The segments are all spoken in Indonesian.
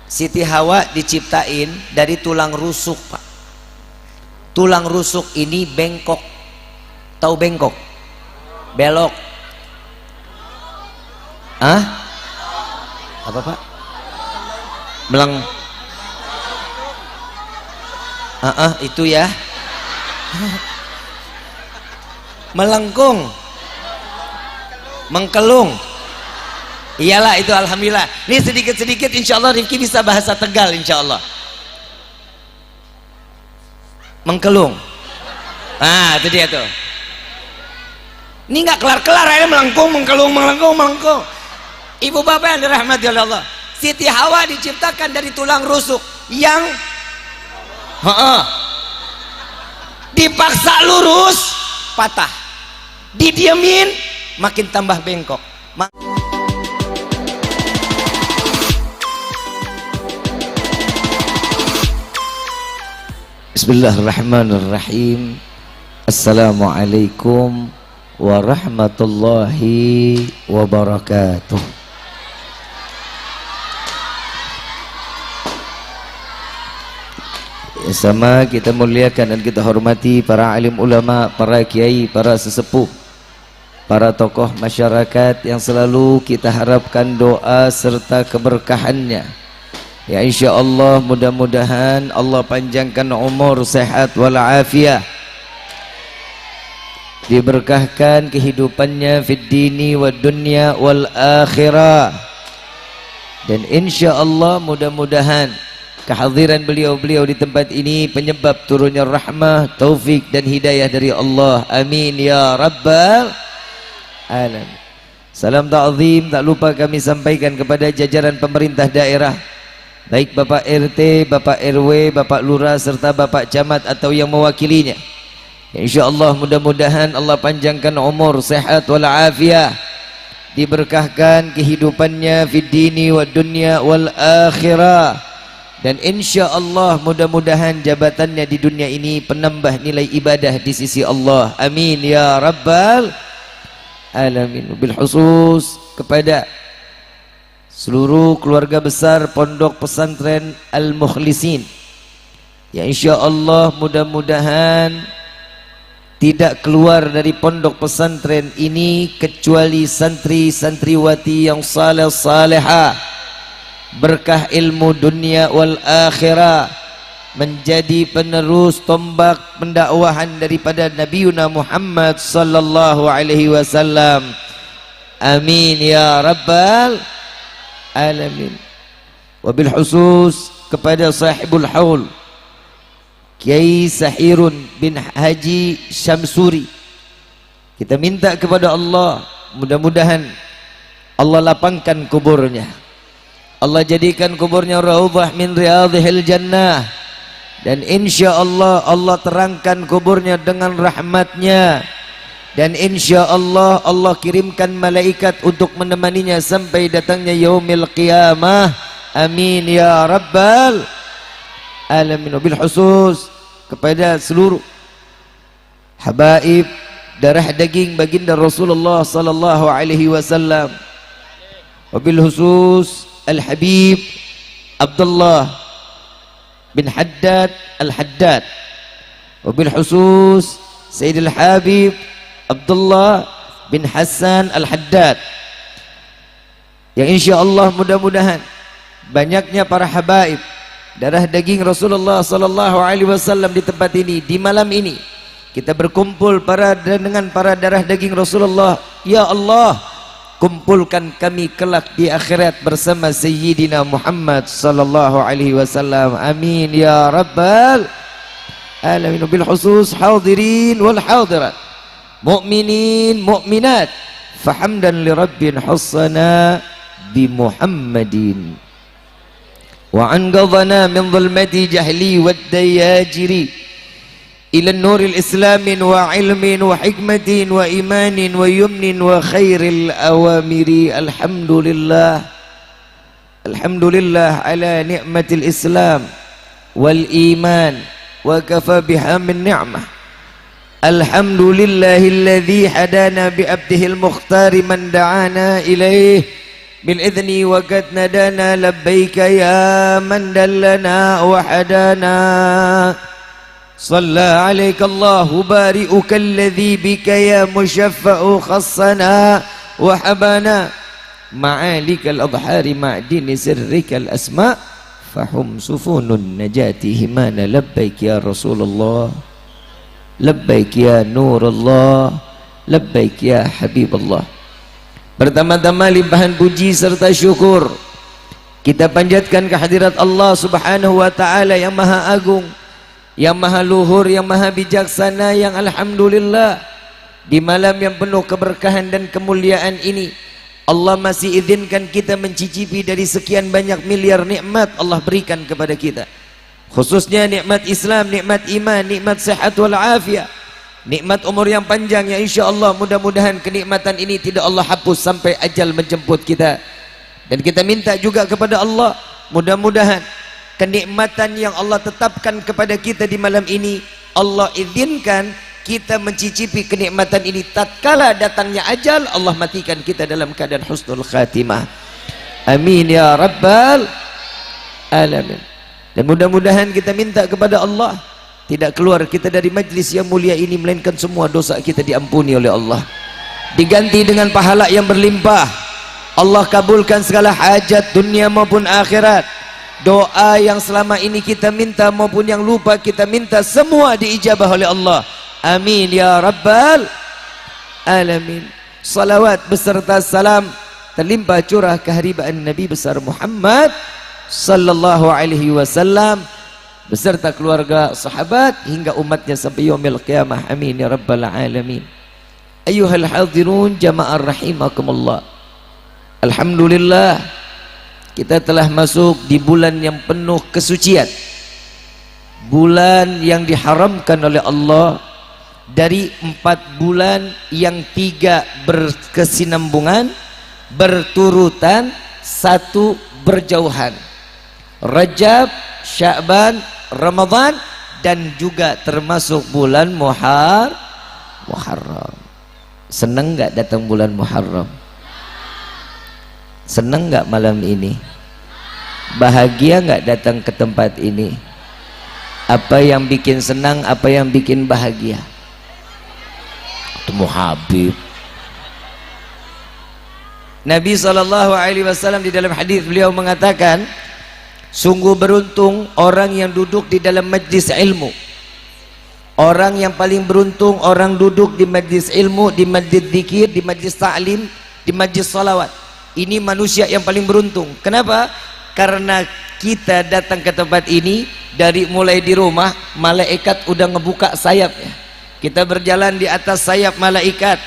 Siti Hawa diciptain dari tulang rusuk, Pak. Tulang rusuk ini bengkok. Tahu bengkok? Belok. Hah? Apa, Pak? Meleng. Itu ya. Melengkung. Mengkelung. Iyalah itu, alhamdulillah. Ini sedikit-sedikit insya Allah Rifki bisa bahasa Tegal insya Allah. Mengkelung. Nah itu dia tuh. Ini nggak kelar-kelar aja, melengkung, mengkelung, melengkung, melengkung. Ibu bapak yang dirahmati oleh Allah, Siti Hawa diciptakan dari tulang rusuk yang dipaksa lurus patah, didiemin makin tambah bengkok. Bismillahirrahmanirrahim. Assalamualaikum warahmatullahi wabarakatuh. Sama kita muliakan dan kita hormati para alim ulama, para kiai, para sesepuh, para tokoh masyarakat yang selalu kita harapkan doa serta keberkahannya. Ya insyaallah mudah-mudahan Allah panjangkan umur, sehat walafiat, diberkahkan kehidupannya fid dini wad dunya wal akhirah, dan insyaallah mudah-mudahan kehadiran beliau-beliau di tempat ini penyebab turunnya rahmah, taufik dan hidayah dari Allah. Amin ya rabbal alamin. Salam ta'zim tak lupa kami sampaikan kepada jajaran pemerintah daerah, baik Bapak RT, Bapak RW, Bapak Lurah serta Bapak Camat atau yang mewakilinya. InsyaAllah mudah-mudahan Allah panjangkan umur, sehat walafiat, diberkahkan kehidupannya fid dini wad dunya wal akhirah, dan insyaallah mudah-mudahan jabatannya di dunia ini penambah nilai ibadah di sisi Allah. Amin ya rabbal alamin. Bil khusus kepada seluruh keluarga besar Pondok Pesantren Al-Mukhlisin, ya insyaallah mudah-mudahan tidak keluar dari pondok pesantren ini kecuali santri-santriwati yang saleh salehah, berkah ilmu dunia wal akhirah, menjadi penerus tombak pendakwahan daripada Nabiuna Muhammad sallallahu alaihi wasallam. Amin ya rabbal alamin. Wabil khusus kepada sahibul haul Kiai Sahirun bin Haji Syamsuri, kita minta kepada Allah mudah-mudahan Allah lapangkan kuburnya, Allah jadikan kuburnya raudhah min riyadhil jannah, dan insyaallah Allah terangkan kuburnya dengan rahmatnya, dan insyaallah Allah kirimkan malaikat untuk menemaninya sampai datangnya yaumil qiyamah. Amin ya rabbal alamin. Wabil khusus kepada seluruh habaib darah daging baginda Rasulullah sallallahu alaihi wasallam, wabil khusus Al-Habib Abdullah bin Haddad Al-Haddad, wabil khusus Sayyidil Habib Abdullah bin Hassan Al-Haddad, yang insyaallah mudah-mudahan banyaknya para habaib darah daging Rasulullah sallallahu alaihi wasallam di tempat ini, di malam ini kita berkumpul dengan para darah daging Rasulullah. Ya Allah, kumpulkan kami kelak di akhirat bersama Sayyidina Muhammad sallallahu alaihi wasallam. Amin ya rabbal alamin. Bil khusus hadirin wal hadirat, mu'minin mu'minat, fahamdan li rabbin hassana bi Muhammadin wa anqadhana min dhulmati jahli wad dayajiri ila nuril islamin wa ilmin wa hikmatin wa imanin wa yumnin wa khairil awamiri. Alhamdulillah, alhamdulillah ala ni'matil islam wal iman wa kafa biha min ni'mah. Alhamdulillahilladzi hadana bi abdihil mukhtari man da'ana ilaih بالإذن وقد ندانا لبيك يا من دلنا وحدانا صلى عليك الله بارئك الذي بك يا مشفع خصنا وحبانا معالك الأضحار معدن سرك الأسماء فهم سفون النجاة همانا لبيك يا رسول الله لبيك يا نور الله لبيك يا حبيب الله. Pertama-tama limpahan puji serta syukur kita panjatkan kehadirat Allah Subhanahu wa taala yang maha agung, yang maha luhur, yang maha bijaksana, yang alhamdulillah di malam yang penuh keberkahan dan kemuliaan ini Allah masih izinkan kita mencicipi dari sekian banyak miliar nikmat Allah berikan kepada kita, khususnya nikmat Islam, nikmat iman, nikmat sehat wal afiat, nikmat umur yang panjang yang insya Allah mudah-mudahan kenikmatan ini tidak Allah hapus sampai ajal menjemput kita. Dan kita minta juga kepada Allah mudah-mudahan kenikmatan yang Allah tetapkan kepada kita di malam ini Allah izinkan kita mencicipi kenikmatan ini tatkala datangnya ajal Allah matikan kita dalam keadaan husnul khatimah. Amin ya rabbal alamin. Dan mudah-mudahan kita minta kepada Allah tidak keluar kita dari majlis yang mulia ini melainkan semua dosa kita diampuni oleh Allah, diganti dengan pahala yang berlimpah. Allah kabulkan segala hajat dunia maupun akhirat. Doa yang selama ini kita minta maupun yang lupa kita minta semua diijabah oleh Allah. Amin ya rabbal alamin. Salawat beserta salam terlimpah curah keharibaan Nabi besar Muhammad sallallahu alaihi wasallam beserta keluarga, sahabat hingga umatnya sampai yaumil qiyamah. Amin ya rabbal alamin. Ayyuhal hadirun jamaah rahimakumullah. Alhamdulillah kita telah masuk di bulan yang penuh kesucian, bulan yang diharamkan oleh Allah dari 4 bulan yang 3 berkesinambungan, berturutan, 1 berjauhan, Rajab, Sya'ban, Ramadan, dan juga termasuk bulan Muharram. Senang gak datang bulan Muharram? Senang gak malam ini? Bahagia gak datang ke tempat ini? Apa yang bikin senang, apa yang bikin bahagia? Temu Habib. Nabi SAW di dalam hadis beliau mengatakan, sungguh beruntung orang yang duduk di dalam majlis ilmu. Orang yang paling beruntung orang duduk di majlis ilmu, di majlis zikir, di majlis ta'lim, di majlis salawat. Ini manusia yang paling beruntung. Kenapa? Karena kita datang ke tempat ini dari mulai di rumah malaikat udah ngebuka sayapnya. Kita berjalan di atas sayap malaikat.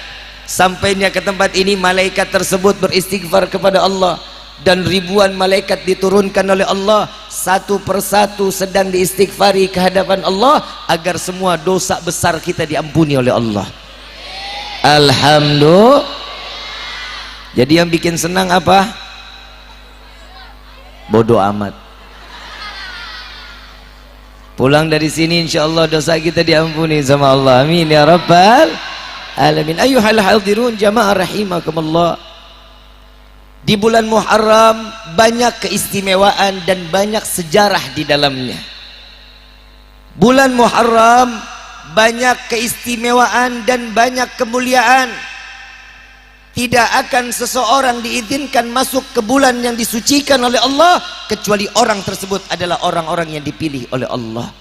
Sampainya ke tempat ini malaikat tersebut beristighfar kepada Allah. Dan ribuan malaikat diturunkan oleh Allah satu persatu sedang diistighfari ke hadapan Allah agar semua dosa besar kita diampuni oleh Allah. Alhamdulillah. Jadi yang bikin senang apa? Bodoh amat. Pulang dari sini insyaallah dosa kita diampuni sama Allah. Amin ya rabbal alamin. Ayyuhal hadirun jamaah rahimakumullah. Di bulan Muharram banyak keistimewaan dan banyak sejarah di dalamnya. Bulan Muharram banyak keistimewaan dan banyak kemuliaan. Tidak akan seseorang diizinkan masuk ke bulan yang disucikan oleh Allah kecuali orang tersebut adalah orang-orang yang dipilih oleh Allah.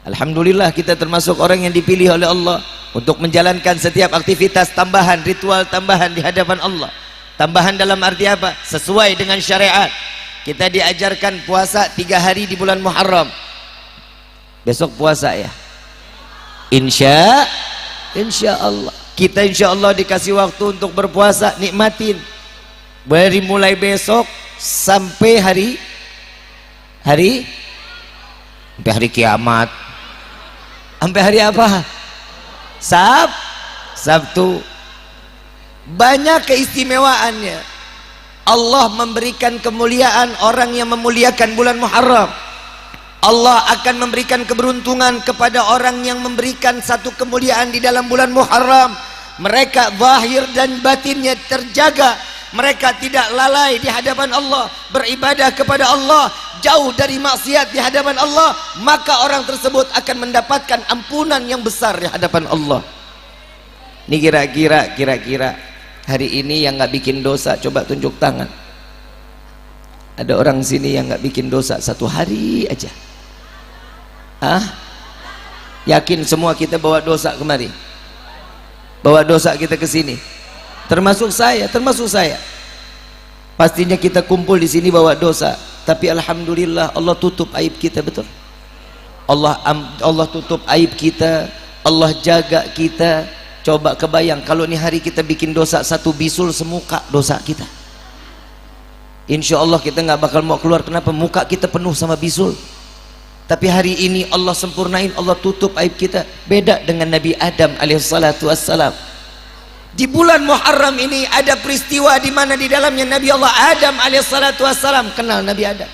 Alhamdulillah kita termasuk orang yang dipilih oleh Allah untuk menjalankan setiap aktivitas tambahan, ritual tambahan di hadapan Allah. Tambahan dalam arti apa? Sesuai dengan syariat. Kita diajarkan puasa 3 hari di bulan Muharram. Besok puasa ya, insya Allah. Kita insya Allah dikasih waktu untuk berpuasa, nikmatin dari mulai besok sampai hari kiamat. Sampai hari apa? Sabtu. Banyak keistimewaannya. Allah memberikan kemuliaan orang yang memuliakan bulan Muharram. Allah akan memberikan keberuntungan kepada orang yang memberikan satu kemuliaan di dalam bulan Muharram. Mereka zahir dan batinnya terjaga mereka tidak lalai di hadapan Allah, beribadah kepada Allah, jauh dari maksiat di hadapan Allah, maka orang tersebut akan mendapatkan ampunan yang besar di hadapan Allah. Ini kira-kira hari ini yang nggak bikin dosa, coba tunjuk tangan. Ada orang sini yang nggak bikin dosa satu hari aja? Yakin semua kita bawa dosa kemari? Bawa dosa kita ke sini, termasuk saya. Pastinya kita kumpul di sini bawa dosa, tapi alhamdulillah Allah tutup aib kita, betul. Allah tutup aib kita, Allah jaga kita. Coba kebayang kalau nih hari kita bikin dosa satu bisul semuka dosa kita. Insya Allah kita nggak bakal mau keluar. Kenapa? Muka kita penuh sama bisul. Tapi hari ini Allah sempurnain, Allah tutup aib kita. Beda dengan Nabi Adam alaihissalatu wassalam. Di bulan Muharram ini ada peristiwa di mana di dalamnya Nabi Allah Adam alaihissalatu wassalam. Kenal Nabi Adam?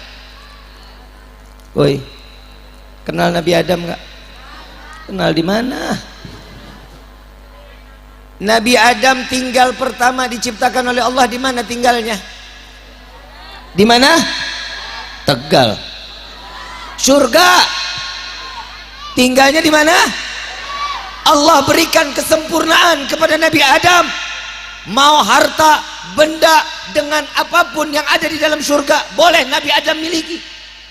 Woi, kenal Nabi Adam nggak? Kenal di mana? Nabi Adam tinggal pertama diciptakan oleh Allah di mana tinggalnya? Di mana? Tegal. Surga. Tinggalnya di mana? Allah berikan kesempurnaan kepada Nabi Adam. Mau harta, benda, dengan apapun yang ada di dalam surga boleh Nabi Adam miliki.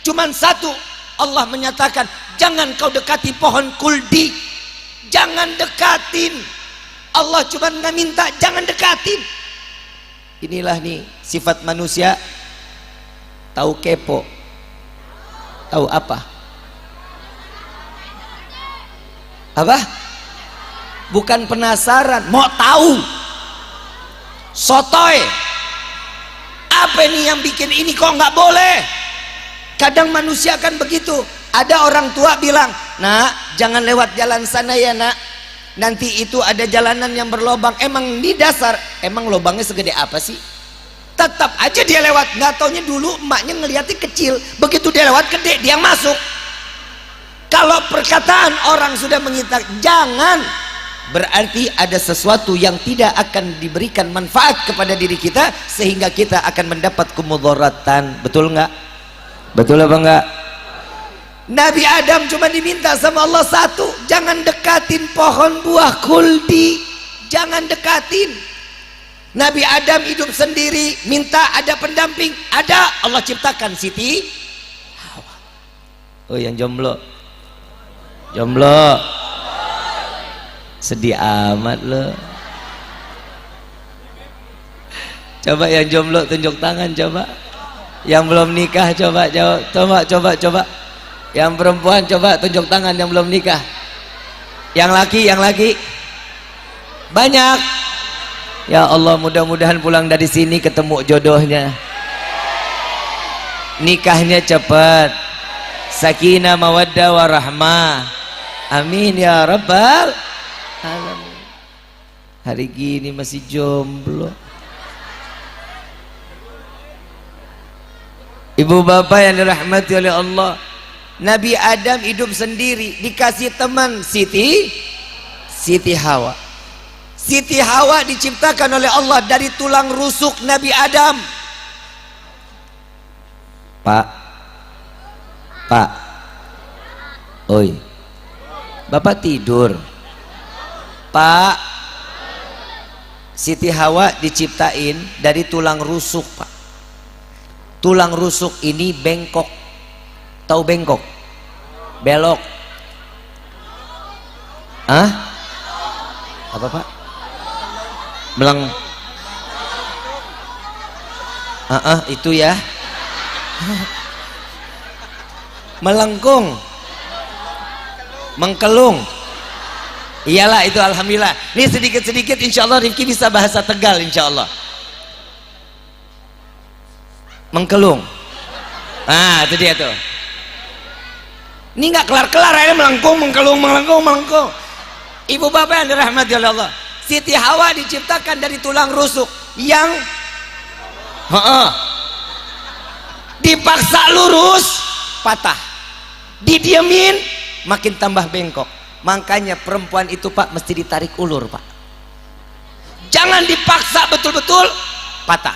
Cuman satu, Allah menyatakan jangan kau dekati pohon kuldi. Jangan dekatin. Allah cuma nggak minta jangan dekatin. Inilah nih sifat manusia. Tahu kepo? Tahu apa? Apa? Bukan penasaran, mau tahu. Sotoy. Apa ini yang bikin ini kok nggak boleh? Kadang manusia kan begitu. Ada orang tua bilang, nak jangan lewat jalan sana ya nak, nanti itu ada jalanan yang berlobang. Emang di dasar, emang lobangnya segede apa sih? Tetap aja dia lewat. Nggak taunya dulu emaknya ngeliatnya kecil, begitu dia lewat gede dia masuk. Kalau perkataan orang sudah mengingat jangan, berarti ada sesuatu yang tidak akan diberikan manfaat kepada diri kita, sehingga kita akan mendapat kemudaratan. Betul nggak? Betul apa enggak? Nabi Adam cuma diminta sama Allah satu, jangan dekatin pohon buah kuldi, jangan dekatin. Nabi Adam hidup sendiri, minta ada pendamping, ada. Allah ciptakan Siti Hawa. Oh yang jomblo, sedih amat lo. Coba yang jomblo tunjuk tangan coba. Yang belum nikah coba jawab. Coba. Yang perempuan coba tunjuk tangan yang belum nikah. Yang laki banyak. Ya Allah, mudah-mudahan pulang dari sini ketemu jodohnya, nikahnya cepat, sakinah mawaddah warahmah, amin ya rabbal alamin. Hari gini masih jomblo. Ibu bapak yang dirahmati oleh Allah, Nabi Adam hidup sendiri, dikasih teman Siti Hawa. Siti Hawa diciptakan oleh Allah dari tulang rusuk Nabi Adam. Pak, oi, bapak tidur. Pak, Siti Hawa diciptain dari tulang rusuk, Pak. Tulang rusuk ini bengkok. Tahu bengkok? Belok. Apa Pak? Itu ya. Melengkung, mengkelung. Iyalah itu, alhamdulillah. Ini sedikit-sedikit insya Allah Rifki bisa bahasa Tegal insya Allah. Mengkelung. Itu dia tuh. Ini nggak kelar-kelar aja, melengkung. Ibu bapak yang dirahmati oleh Allah, Siti Hawa diciptakan dari tulang rusuk yang dipaksa lurus patah, didiemin makin tambah bengkok. Makanya perempuan itu Pak mesti ditarik ulur Pak, jangan dipaksa betul-betul patah.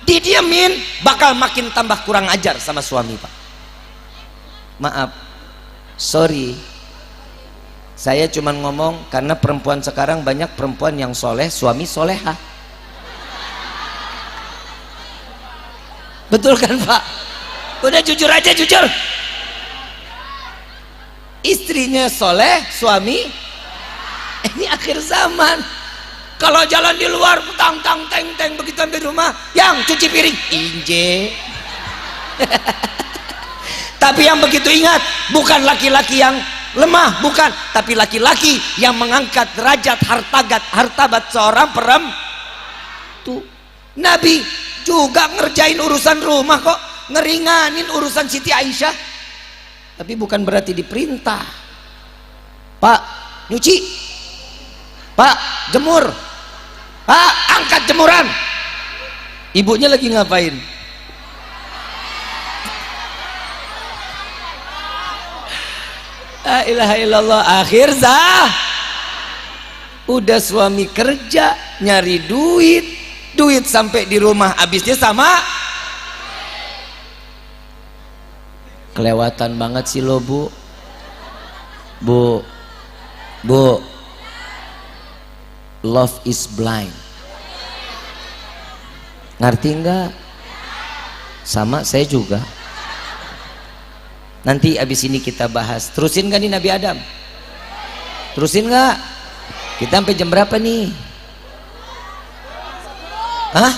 Didiemin bakal makin tambah kurang ajar sama suami, Pak. Maaf, sorry, saya cuma ngomong karena perempuan sekarang banyak perempuan yang soleh, suami soleha. Betul kan, Pak? Udah jujur aja, jujur. Istrinya soleh, suami ini akhir zaman. Kalau jalan di luar tang tang teng teng, begitu di rumah yang cuci piring inje. Tapi yang begitu ingat, bukan laki-laki yang lemah, bukan, tapi laki-laki yang mengangkat derajat hartabat seorang perempuan. Nabi juga ngerjain urusan rumah kok, ngeringanin urusan Siti Aisyah, tapi bukan berarti diperintah. Pak, nyuci, Pak, jemur, Pak, angkat jemuran. Ibunya lagi ngapain? La ilaha illallah. Akhir udah suami kerja nyari duit sampai di rumah habisnya sama. Kelewatan banget sih lo, Bu. Love is blind. Ngerti enggak? Sama saya juga. Nanti abis ini kita bahas. Terusin gak nih Nabi Adam? Terusin gak? Kita sampai jam berapa nih? Hah?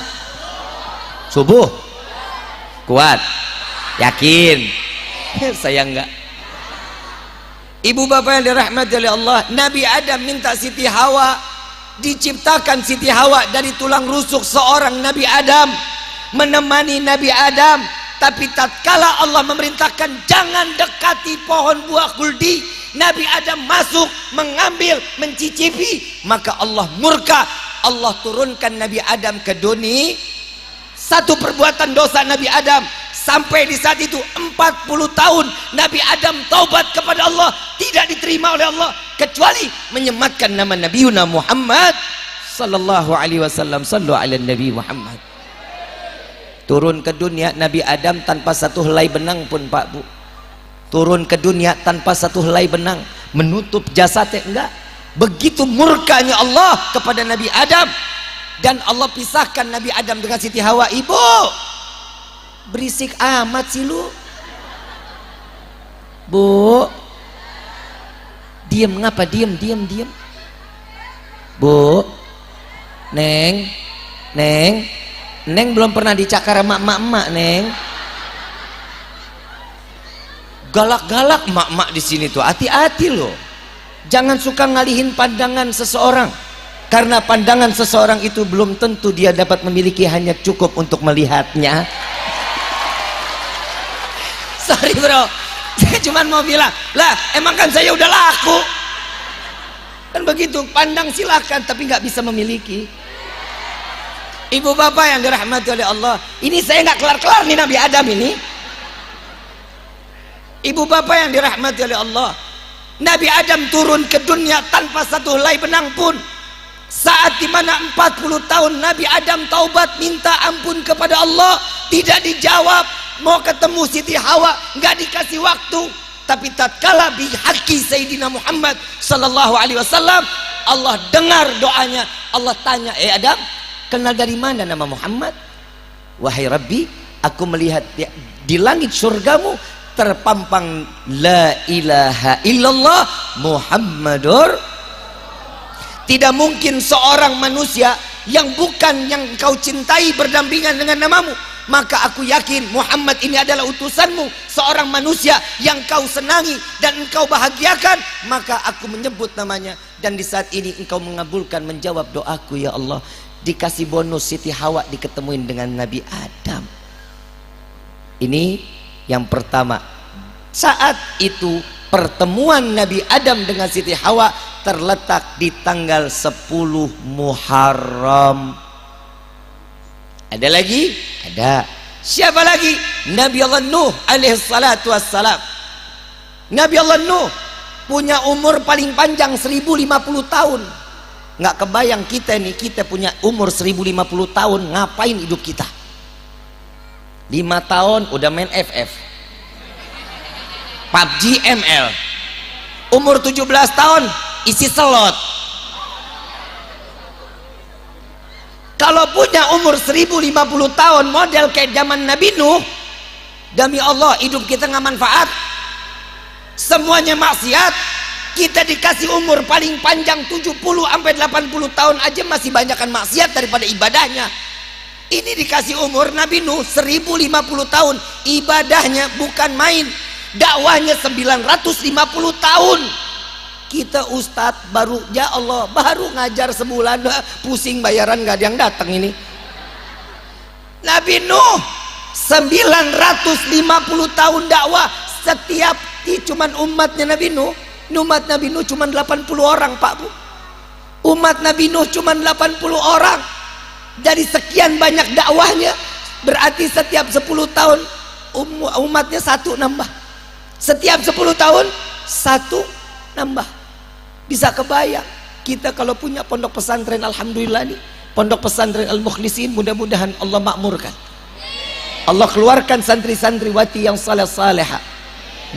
Subuh? Kuat? Yakin? Saya enggak. Ibu bapak yang dirahmati oleh Allah, Nabi Adam minta Siti Hawa, diciptakan Siti Hawa dari tulang rusuk seorang Nabi Adam, menemani Nabi Adam. Tapi tatkala Allah memerintahkan jangan dekati pohon buah kuldi, Nabi Adam masuk, mengambil, mencicipi, maka Allah murka. Allah turunkan Nabi Adam ke dunia. Satu perbuatan dosa Nabi Adam, sampai di saat itu 40 tahun Nabi Adam taubat kepada Allah, tidak diterima oleh Allah kecuali menyematkan nama Nabiuna Muhammad sallallahu alaihi wasallam. Sallu ala Nabi Muhammad. Turun ke dunia Nabi Adam tanpa satu helai benang pun, Pak, Bu. Turun ke dunia tanpa satu helai benang, menutup jasadnya, enggak. Begitu murkanya Allah kepada Nabi Adam. Dan Allah pisahkan Nabi Adam dengan Siti Hawa. Ibu, berisik amat sih lu, Bu. Diam, ngapa diam? Bu, Neng belum pernah dicakar sama emak-emak, Neng. Galak-galak emak-emak di sini tuh, hati-hati loh. Jangan suka ngalihin pandangan seseorang, karena pandangan seseorang itu belum tentu dia dapat memiliki, hanya cukup untuk melihatnya. Sorry bro, saya cuma mau bilang, lah emang kan saya udah laku. Kan begitu, pandang silakan tapi nggak bisa memiliki. Ibu bapak yang dirahmati oleh Allah, ini saya nggak kelar-kelar nih Nabi Adam ini. Ibu bapak yang dirahmati oleh Allah, Nabi Adam turun ke dunia tanpa satu helai benang pun. Saat dimana 40 tahun Nabi Adam taubat minta ampun kepada Allah, tidak dijawab. Mau ketemu Siti Hawa nggak dikasih waktu. Tapi tatkala bihaqi Sayyidina Muhammad sallallahu alaihi wasallam, Allah dengar doanya. Allah tanya, Adam, kenal dari mana nama Muhammad? Wahai Rabbi, aku melihat di langit surgamu terpampang la ilaha illallah Muhammadur. Tidak mungkin seorang manusia yang bukan yang kau cintai berdampingan dengan namamu. Maka aku yakin Muhammad ini adalah utusanmu, seorang manusia yang kau senangi dan engkau bahagiakan. Maka aku menyebut namanya, dan di saat ini engkau mengabulkan, menjawab doaku ya Allah. Dikasih bonus Siti Hawa diketemuin dengan Nabi Adam. Ini yang pertama. Saat itu pertemuan Nabi Adam dengan Siti Hawa terletak di tanggal 10 Muharram. Ada lagi? Ada. Siapa lagi? Nabi Allah Nuh alaihi salatu wassalam. Nabi Allah Nuh punya umur paling panjang 1050 tahun. Nggak kebayang kita nih, kita punya umur 1050 tahun, ngapain hidup kita? 5 tahun udah main FF, PUBG ML. Umur 17 tahun isi slot. Kalau punya umur 1050 tahun model kayak zaman Nabi Nuh, demi Allah hidup kita nggak manfaat, semuanya maksiat. Kita dikasih umur paling panjang 70 sampai 80 tahun aja masih banyakkan maksiat daripada ibadahnya. Ini dikasih umur Nabi Nuh 1050 tahun, ibadahnya bukan main, dakwahnya 950 tahun. Kita ustadz baru, ya Allah, baru ngajar sebulan, pusing bayaran gak ada yang datang ini. Nabi Nuh 950 tahun dakwah, setiap cuman umatnya Nabi Nuh. Umat Nabi Nuh cuma 80 orang, Pak Bu. Umat Nabi Nuh cuma 80 orang. Dari sekian banyak dakwahnya, berarti setiap 10 tahun umatnya satu nambah. Setiap 10 tahun satu nambah. Bisa kebayang kita kalau punya pondok pesantren, alhamdulillah nih, pondok pesantren Al-Mukhlisin, mudah-mudahan Allah makmurkan. Allah keluarkan santri-santriwati yang saleh-salehah,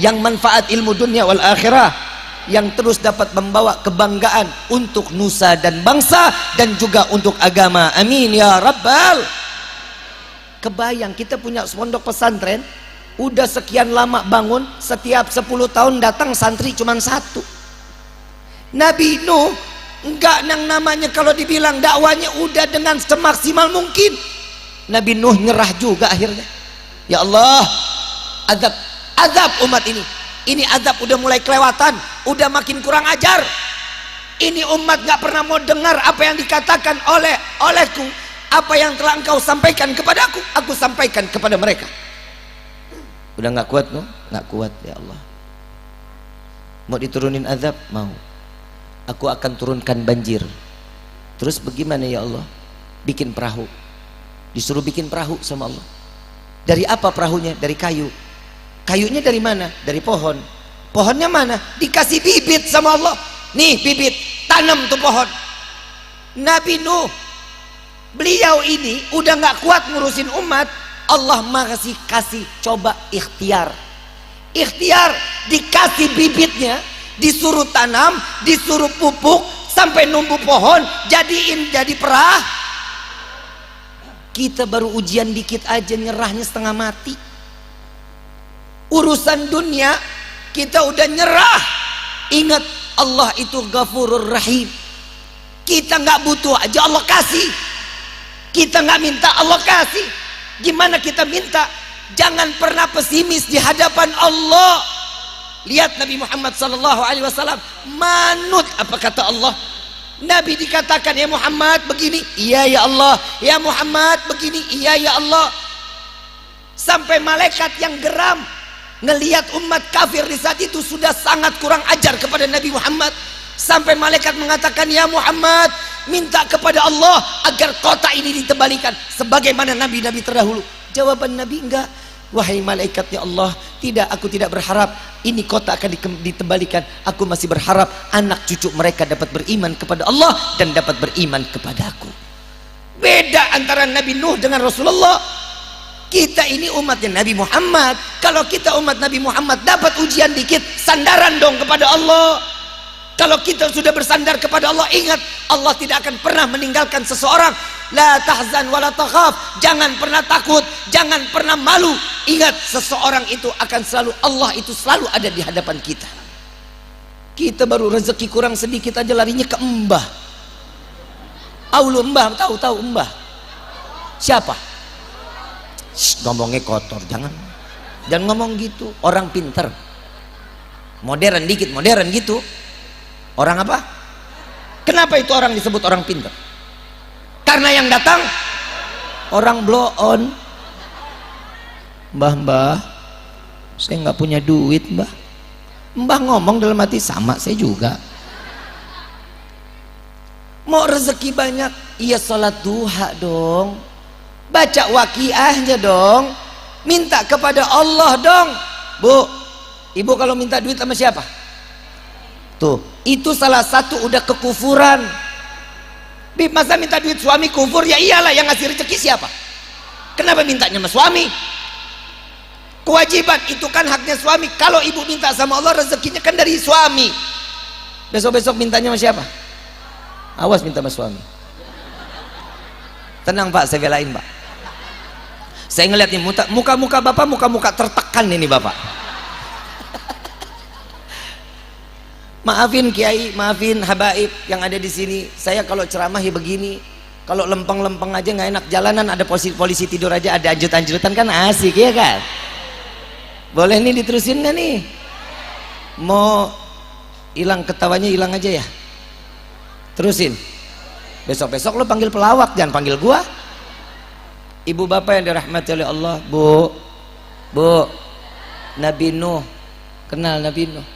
yang manfaat ilmu dunia wal akhirah, yang terus dapat membawa kebanggaan untuk nusa dan bangsa dan juga untuk agama. Amin ya rabbal. Kebayang kita punya pondok pesantren, udah sekian lama bangun, setiap 10 tahun datang santri cuma satu. Nabi Nuh enggak yang namanya kalau dibilang dakwanya udah dengan semaksimal mungkin. Nabi Nuh nyerah juga akhirnya. Ya Allah, azab umat ini. Ini azab udah mulai kelewatan, udah makin kurang ajar. Ini umat gak pernah mau dengar apa yang dikatakan olehku. Apa yang telah engkau sampaikan kepadaku, aku sampaikan kepada mereka. Udah gak kuat, no? Gak kuat, ya Allah. Mau diturunin azab? Mau. Aku akan turunkan banjir. Terus bagaimana ya Allah? Bikin perahu. Disuruh bikin perahu sama Allah. Dari apa perahunya? Dari kayu. Kayunya dari mana? Dari pohon. Pohonnya mana? Dikasih bibit sama Allah. Nih bibit, tanam tuh pohon. Nabi Nuh, beliau ini udah gak kuat ngurusin umat, Allah masih kasih coba ikhtiar. Ikhtiar, dikasih bibitnya, disuruh tanam, disuruh pupuk, sampai numbuh pohon, jadi perah. Kita baru ujian dikit aja nyerahnya setengah mati. Urusan dunia kita udah nyerah. Ingat, Allah itu Ghafurur Rahim. Kita nggak butuh aja Allah kasih. Kita nggak minta Allah kasih. Gimana kita minta? Jangan pernah pesimis di hadapan Allah. Lihat Nabi Muhammad SAW, manut apa kata Allah. Nabi dikatakan, ya Muhammad begini, iya ya Allah. Ya Muhammad begini, iya ya Allah. Sampai malaikat yang geram ngelihat umat kafir di saat itu sudah sangat kurang ajar kepada Nabi Muhammad. Sampai malaikat mengatakan, ya Muhammad, minta kepada Allah agar kota ini ditebalikan sebagaimana nabi-nabi terdahulu. Jawaban Nabi, enggak. Wahai malaikat, ya Allah, tidak, aku tidak berharap ini kota akan ditebalikan. Aku masih berharap anak cucu mereka dapat beriman kepada Allah dan dapat beriman kepada aku. Beda antara Nabi Nuh dengan Rasulullah. Kita ini umatnya Nabi Muhammad. Kalau kita umat Nabi Muhammad dapat ujian dikit, sandaran dong kepada Allah. Kalau kita sudah bersandar kepada Allah, ingat, Allah tidak akan pernah meninggalkan seseorang. La tahzan wa la takhaf. Jangan pernah takut, jangan pernah malu. Ingat, seseorang itu akan selalu, Allah itu selalu ada di hadapan kita. Kita baru rezeki kurang sedikit aja larinya ke mbah. Aulu mbah, tahu mbah? Siapa? Ngomongnya kotor, jangan ngomong gitu. Orang pinter, modern dikit, modern gitu. Orang apa? Kenapa itu orang disebut orang pinter? Karena yang datang orang blow on. Mbah, saya nggak punya duit, mbah. Mbah ngomong dalam hati, sama saya juga. Mau rezeki banyak, iya sholat duha dong, baca waqiahnya dong, minta kepada Allah dong. Bu, ibu kalau minta duit sama siapa? Tuh, itu salah satu udah kekufuran. Bib, masa minta duit suami kufur? Ya iyalah, yang ngasih rezeki siapa? Kenapa mintanya sama suami? Kewajiban itu kan haknya suami. Kalau ibu minta sama Allah, rezekinya kan dari suami. Besok-besok mintanya sama siapa? Awas minta sama suami. Tenang Pak, saya belain Pak. Saya ngeliat nih muka-muka bapak, muka-muka tertekan ini bapak. Maafin kiai, maafin habaib yang ada di sini. Saya kalau ceramah ya begini. Kalau lempeng-lempeng aja nggak enak. Jalanan ada polisi tidur aja, ada anjut-anjutan kan asik ya kan. Boleh nih diterusin nggak nih? Mau hilang ketawanya, hilang aja ya. Terusin. Besok-besok lo panggil pelawak, jangan panggil gua. Ibu bapak yang dirahmati oleh Allah, Bu, Nabi Nuh, kenal Nabi Nuh?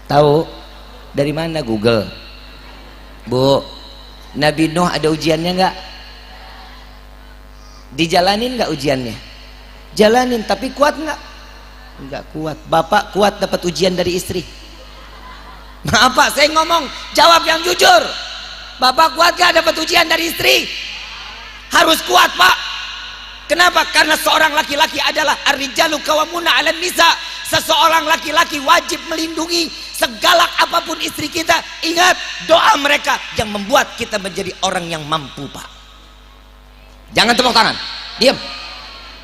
Tahu? Dari mana? Google. Bu, Nabi Nuh ada ujiannya nggak? Dijalanin nggak ujiannya? Jalanin, tapi kuat nggak? Nggak kuat. Bapak kuat dapat ujian dari istri? Maaf Pak, saya ngomong, jawab yang jujur. Bapak kuat nggak dapat ujian dari istri? Harus kuat Pak. Kenapa? Karena seorang laki-laki adalah ar-rijalu qawwamuna 'alan nisa. Seseorang laki-laki wajib melindungi segalak apapun istri kita. Ingat, doa mereka yang membuat kita menjadi orang yang mampu Pak. Jangan tepuk tangan, diam.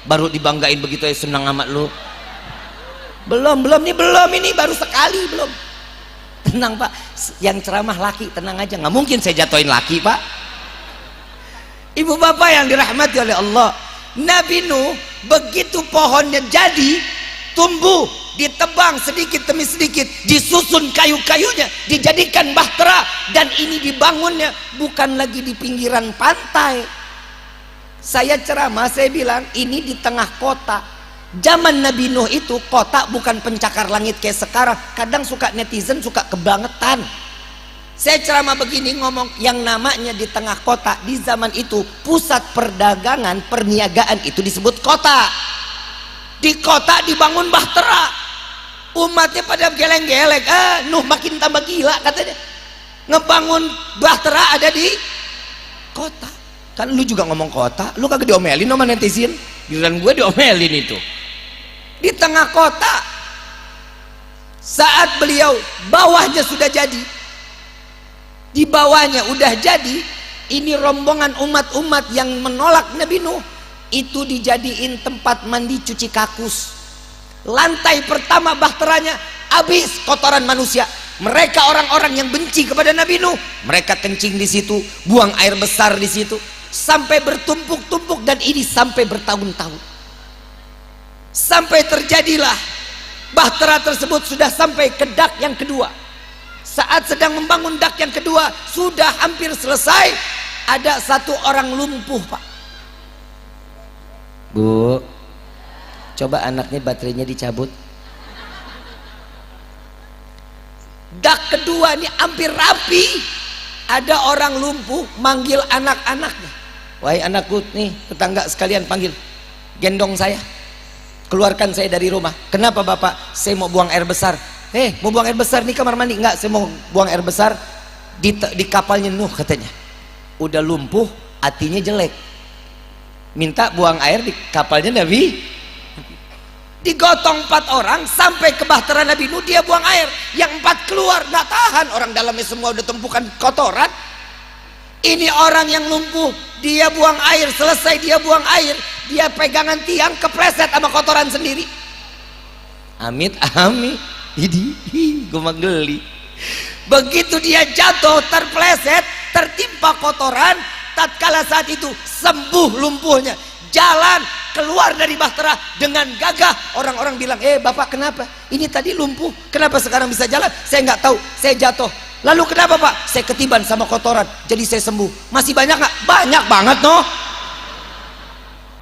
Baru dibanggain begitu ya, senang amat lu. Belum ini baru sekali belum. Tenang Pak, yang ceramah laki, tenang aja, nggak mungkin saya jatuhin laki Pak. Ibu bapak yang dirahmati oleh Allah, Nabi Nuh begitu pohonnya jadi, tumbuh, ditebang sedikit demi sedikit, disusun kayu-kayunya, dijadikan bahtera, dan ini dibangunnya bukan lagi di pinggiran pantai. Saya ceramah, saya bilang ini di tengah kota. Zaman Nabi Nuh itu kota bukan pencakar langit kayak sekarang. Kadang suka netizen suka kebangetan. Saya ceramah begini ngomong, yang namanya di tengah kota di zaman itu pusat perdagangan perniagaan itu disebut kota. Di kota dibangun bahtera, umatnya pada geleng-geleng. Nuh makin tambah gila katanya, ngebangun bahtera ada di kota. Kan lu juga ngomong kota, lu kagak diomelin sama netizen, giliran gue diomelin itu. Di tengah kota, saat beliau bawahnya sudah jadi, di bawahnya udah jadi, ini rombongan umat-umat yang menolak Nabi Nuh itu dijadiin tempat mandi cuci kakus. Lantai pertama bahteranya habis kotoran manusia. Mereka orang-orang yang benci kepada Nabi Nuh, mereka kencing di situ, buang air besar di situ, sampai bertumpuk-tumpuk, dan ini sampai bertahun-tahun. Sampai terjadilah bahtera tersebut sudah sampai ke dak yang kedua. Saat sedang membangun dak yang kedua, sudah hampir selesai, ada satu orang lumpuh Pak. Bu, coba anaknya baterainya dicabut. Dak kedua ini hampir rapi, ada orang lumpuh, manggil anak-anaknya. Wahai anakku nih, tetangga sekalian, panggil, gendong saya, keluarkan saya dari rumah. Kenapa Bapak? Saya mau buang air besar. Mau buang air besar nih kamar mandi? Enggak, saya mau buang air besar di kapalnya Nuh katanya. Udah lumpuh, hatinya jelek, minta buang air di kapalnya Nabi. Digotong 4 orang sampai ke bahtera Nabi Nuh, dia buang air, yang 4 keluar, nggak tahan, orang dalamnya semua udah tumpukan kotoran. Ini orang yang lumpuh, dia buang air, selesai dia buang air, dia pegangan tiang, kepleset sama kotoran sendiri. Amit, gue menggeli. Begitu dia jatuh, terpleset, tertimpa kotoran, tatkala saat itu sembuh lumpuhnya, jalan keluar dari bahtera dengan gagah. Orang-orang bilang, Bapak kenapa? Ini tadi lumpuh, kenapa sekarang bisa jalan? Saya nggak tahu, saya jatuh. Lalu kenapa Pak? Saya ketiban sama kotoran, jadi saya sembuh. Masih banyak nggak? Banyak banget noh.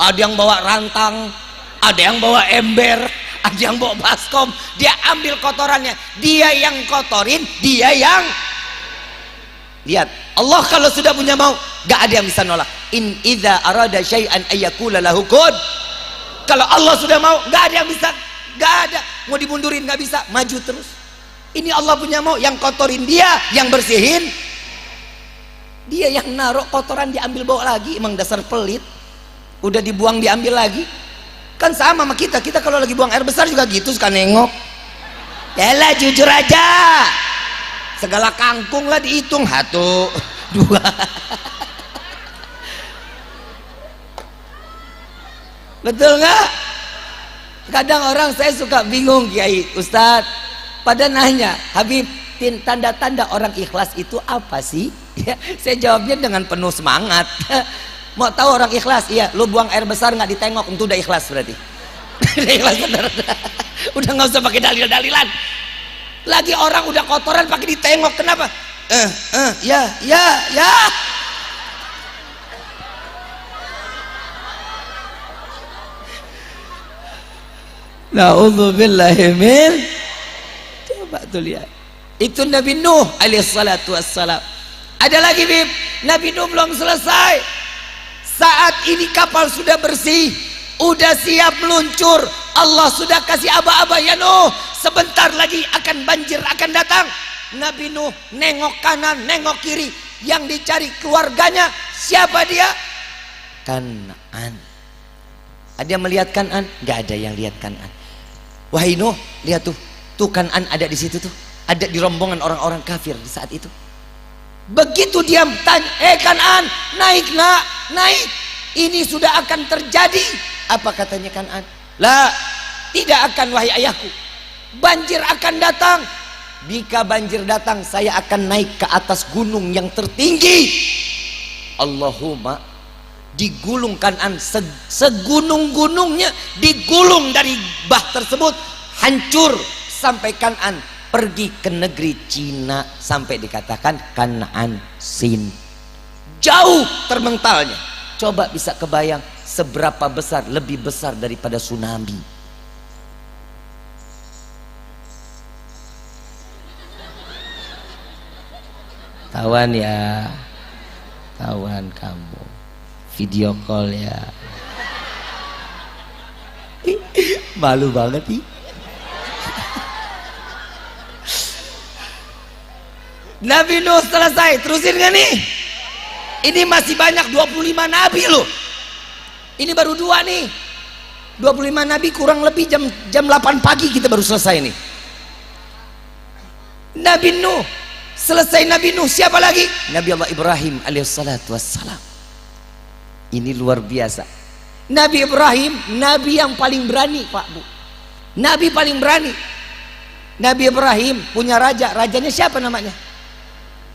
Ada yang bawa rantang, ada yang bawa ember, ada yang bawa baskom. Dia ambil kotorannya, dia yang kotorin, dia yang lihat. Allah kalau sudah punya mau, gak ada yang bisa nolak. In idza arada syai'an ayyakula lahu kun. Kalau Allah sudah mau, gak ada yang bisa, gak ada mau dimundurin, gak bisa, maju terus. Ini Allah punya mau, yang kotorin dia, yang bersihin. Dia yang naruh kotoran diambil bawa lagi, emang dasar pelit. Udah dibuang diambil lagi. Kan sama sama kita. Kita kalau lagi buang air besar juga gitu, suka nengok. Yalah, jujur aja. Segala kangkung lah dihitung, 1, 2. Betul nggak? Kadang orang saya suka bingung, Kiai Ustadz, pada nanya, Habib, tanda-tanda orang ikhlas itu apa sih? Ya, saya jawabnya dengan penuh semangat. Mau tahu orang ikhlas? Iya, lu buang air besar nggak ditengok, itu udah ikhlas berarti. Udah ikhlas bener. Udah nggak usah pakai dalil-dalilan. Lagi orang udah kotoran pakai ditengok, kenapa? Ya. Na'udzubillahi min. Coba tuh lihat. Itu Nabi Nuh alaihissalatu wassalam. Ada lagi, Bib. Nabi Nuh belum selesai. Saat ini kapal sudah bersih, udah siap meluncur. Allah sudah kasih aba-aba, ya Nuh, sebentar lagi akan banjir akan datang. Nabi Nuh nengok kanan, nengok kiri. Yang dicari keluarganya, siapa dia? Kan'an. Ada yang melihat Kan'an? Gak ada yang lihat Kan'an. Wahai Nuh, lihat tuh Kan'an ada di situ tuh, ada di rombongan orang-orang kafir di saat itu. Begitu dia tanya, Kan'an, naik nggak? Naik. Ini sudah akan terjadi. Apa katanya Kan'an? La, tidak akan wahai ayahku. Banjir akan datang. Jika banjir datang, saya akan naik ke atas gunung yang tertinggi. Allahumma, digulung Kan'an segunung-gunungnya, digulung dari bah tersebut, hancur sampai Kan'an pergi ke negeri Cina, sampai dikatakan Kan'an Sin. Jauh termentalnya. Coba bisa kebayang seberapa besar, lebih besar daripada tsunami. Tawan ya, tawan kamu. Video call ya. Malu banget nih. Nabi Nuh selesai, terusin gak nih? Ini masih banyak 25 nabi loh. Ini baru 2 nih. 25 nabi kurang lebih jam 8 pagi kita baru selesai nih. Nabi Nuh selesai. Nabi Nuh, siapa lagi? Nabi Allah Ibrahim alaihissalatu wassalam. Ini luar biasa. Nabi Ibrahim, nabi yang paling berani, Pak Bu. Nabi paling berani. Nabi Ibrahim punya raja. Rajanya siapa namanya?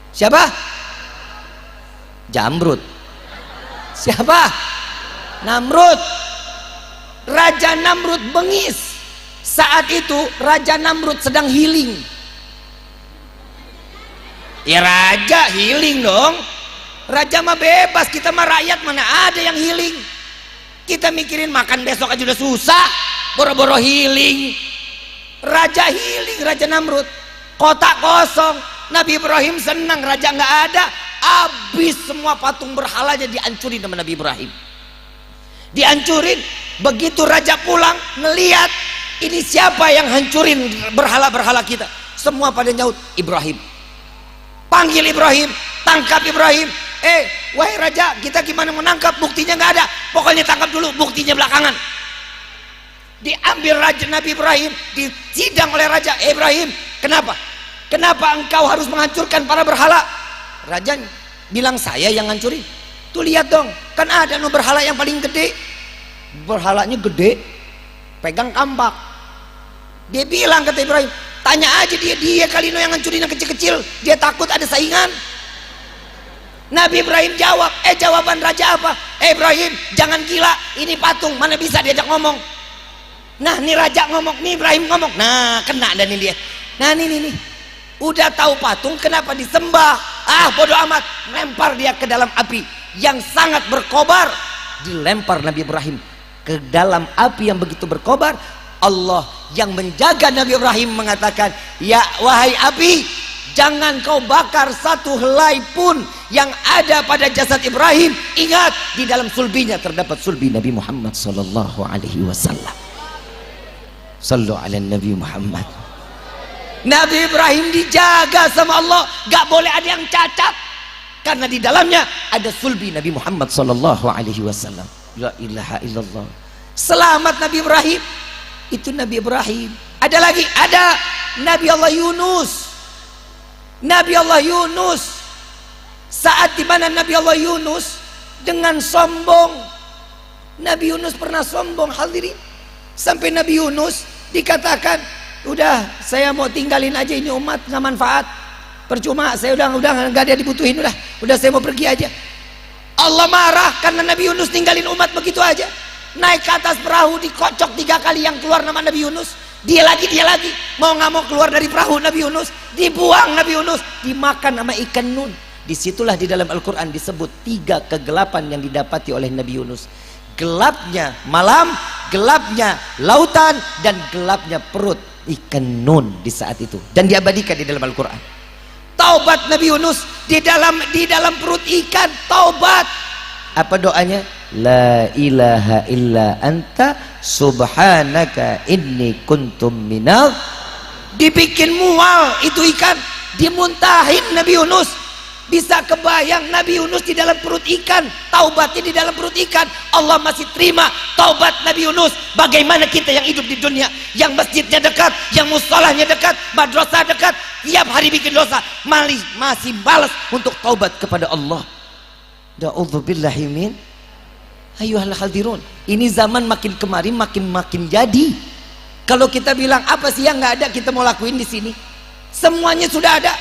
Siapa? Jamrud. Siapa? Namrud. Raja Namrud bengis. Saat itu Raja Namrud sedang healing. Ya raja healing dong. Raja mah bebas, kita mah rakyat mana ada yang healing. Kita mikirin makan besok aja udah susah, boro-boro healing. Raja healing, Raja Namrud. Kota kosong. Nabi Ibrahim senang, raja nggak ada. Habis semua patung berhalanya dihancurin sama Nabi Ibrahim. Dihancurin. Begitu raja pulang ngeliat, ini siapa yang hancurin berhala-berhala kita? Semua pada nyaut, Ibrahim. Panggil Ibrahim, tangkap Ibrahim. Wahai raja, kita gimana menangkap? Buktinya nggak ada. Pokoknya tangkap dulu, buktinya belakangan. Diambil raja Nabi Ibrahim, disidang oleh raja. Ibrahim, kenapa? Kenapa engkau harus menghancurkan para berhala? Raja bilang, saya yang hancurin. Tuh lihat dong, kan ada no berhala yang paling gede. Berhalanya gede, pegang kampak. Dia bilang, kata Ibrahim, tanya aja dia kali no yang hancurin yang kecil-kecil. Dia takut ada saingan. Nabi Ibrahim jawab, jawaban raja apa? Ibrahim, jangan gila, ini patung, mana bisa diajak ngomong. Nah, ini raja ngomong, nih Ibrahim ngomong. Nah, kena dan ini dia. Nah, nih. Udah tahu patung, kenapa disembah? Bodoh amat. Lempar dia ke dalam api yang sangat berkobar. Dilempar Nabi Ibrahim ke dalam api yang begitu berkobar. Allah yang menjaga Nabi Ibrahim mengatakan, ya wahai api, jangan kau bakar satu helai pun yang ada pada jasad Ibrahim. Ingat, di dalam sulbinya terdapat sulbi Nabi Muhammad sallallahu alaihi wasallam. Sallu ala Nabi Muhammad. Nabi Ibrahim dijaga sama Allah, gak boleh ada yang cacat. karena di dalamnya ada sulbi Nabi Muhammad sallallahu alaihi wasallam. La ilaha illallah. Selamat Nabi Ibrahim. Itu Nabi Ibrahim. Ada lagi, ada Nabi Allah Yunus. Nabi Allah Yunus, saat di mana Nabi Allah Yunus dengan sombong. Nabi Yunus pernah sombong, hadirin. Sampai Nabi Yunus dikatakan, udah saya mau tinggalin aja ini umat, nggak manfaat, percuma, saya udah nggak ada dibutuhin, udah saya mau pergi aja. Allah marah karena Nabi Yunus tinggalin umat begitu aja. Naik ke atas perahu, dikocok 3 kali, yang keluar nama Nabi Yunus. Dia lagi mau nggak mau keluar dari perahu Nabi Yunus, dibuang Nabi Yunus, dimakan sama ikan nun. Disitulah di dalam Al-Quran disebut 3 kegelapan yang didapati oleh Nabi Yunus. Gelapnya malam, gelapnya lautan, dan gelapnya perut ikan nun di saat itu, dan diabadikan di dalam Al-Quran. Taubat Nabi Yunus di dalam perut ikan, taubat. Apa doanya? La ilaha illa anta subhanaka inni kuntum minal. Dibikin mual itu ikan, dimuntahin Nabi Yunus. Bisa kebayang Nabi Yunus di dalam perut ikan, taubatnya di dalam perut ikan, Allah masih terima taubat Nabi Yunus. Bagaimana kita yang hidup di dunia, yang masjidnya dekat, yang musholahnya dekat, madrasah dekat, tiap hari bikin dosa, masih balas untuk taubat kepada Allah. Da'udzubillahi min. Ayuhal hadirun, ini zaman makin kemari makin jadi. Kalau kita bilang apa sih yang nggak ada kita mau lakuin di sini, semuanya sudah ada.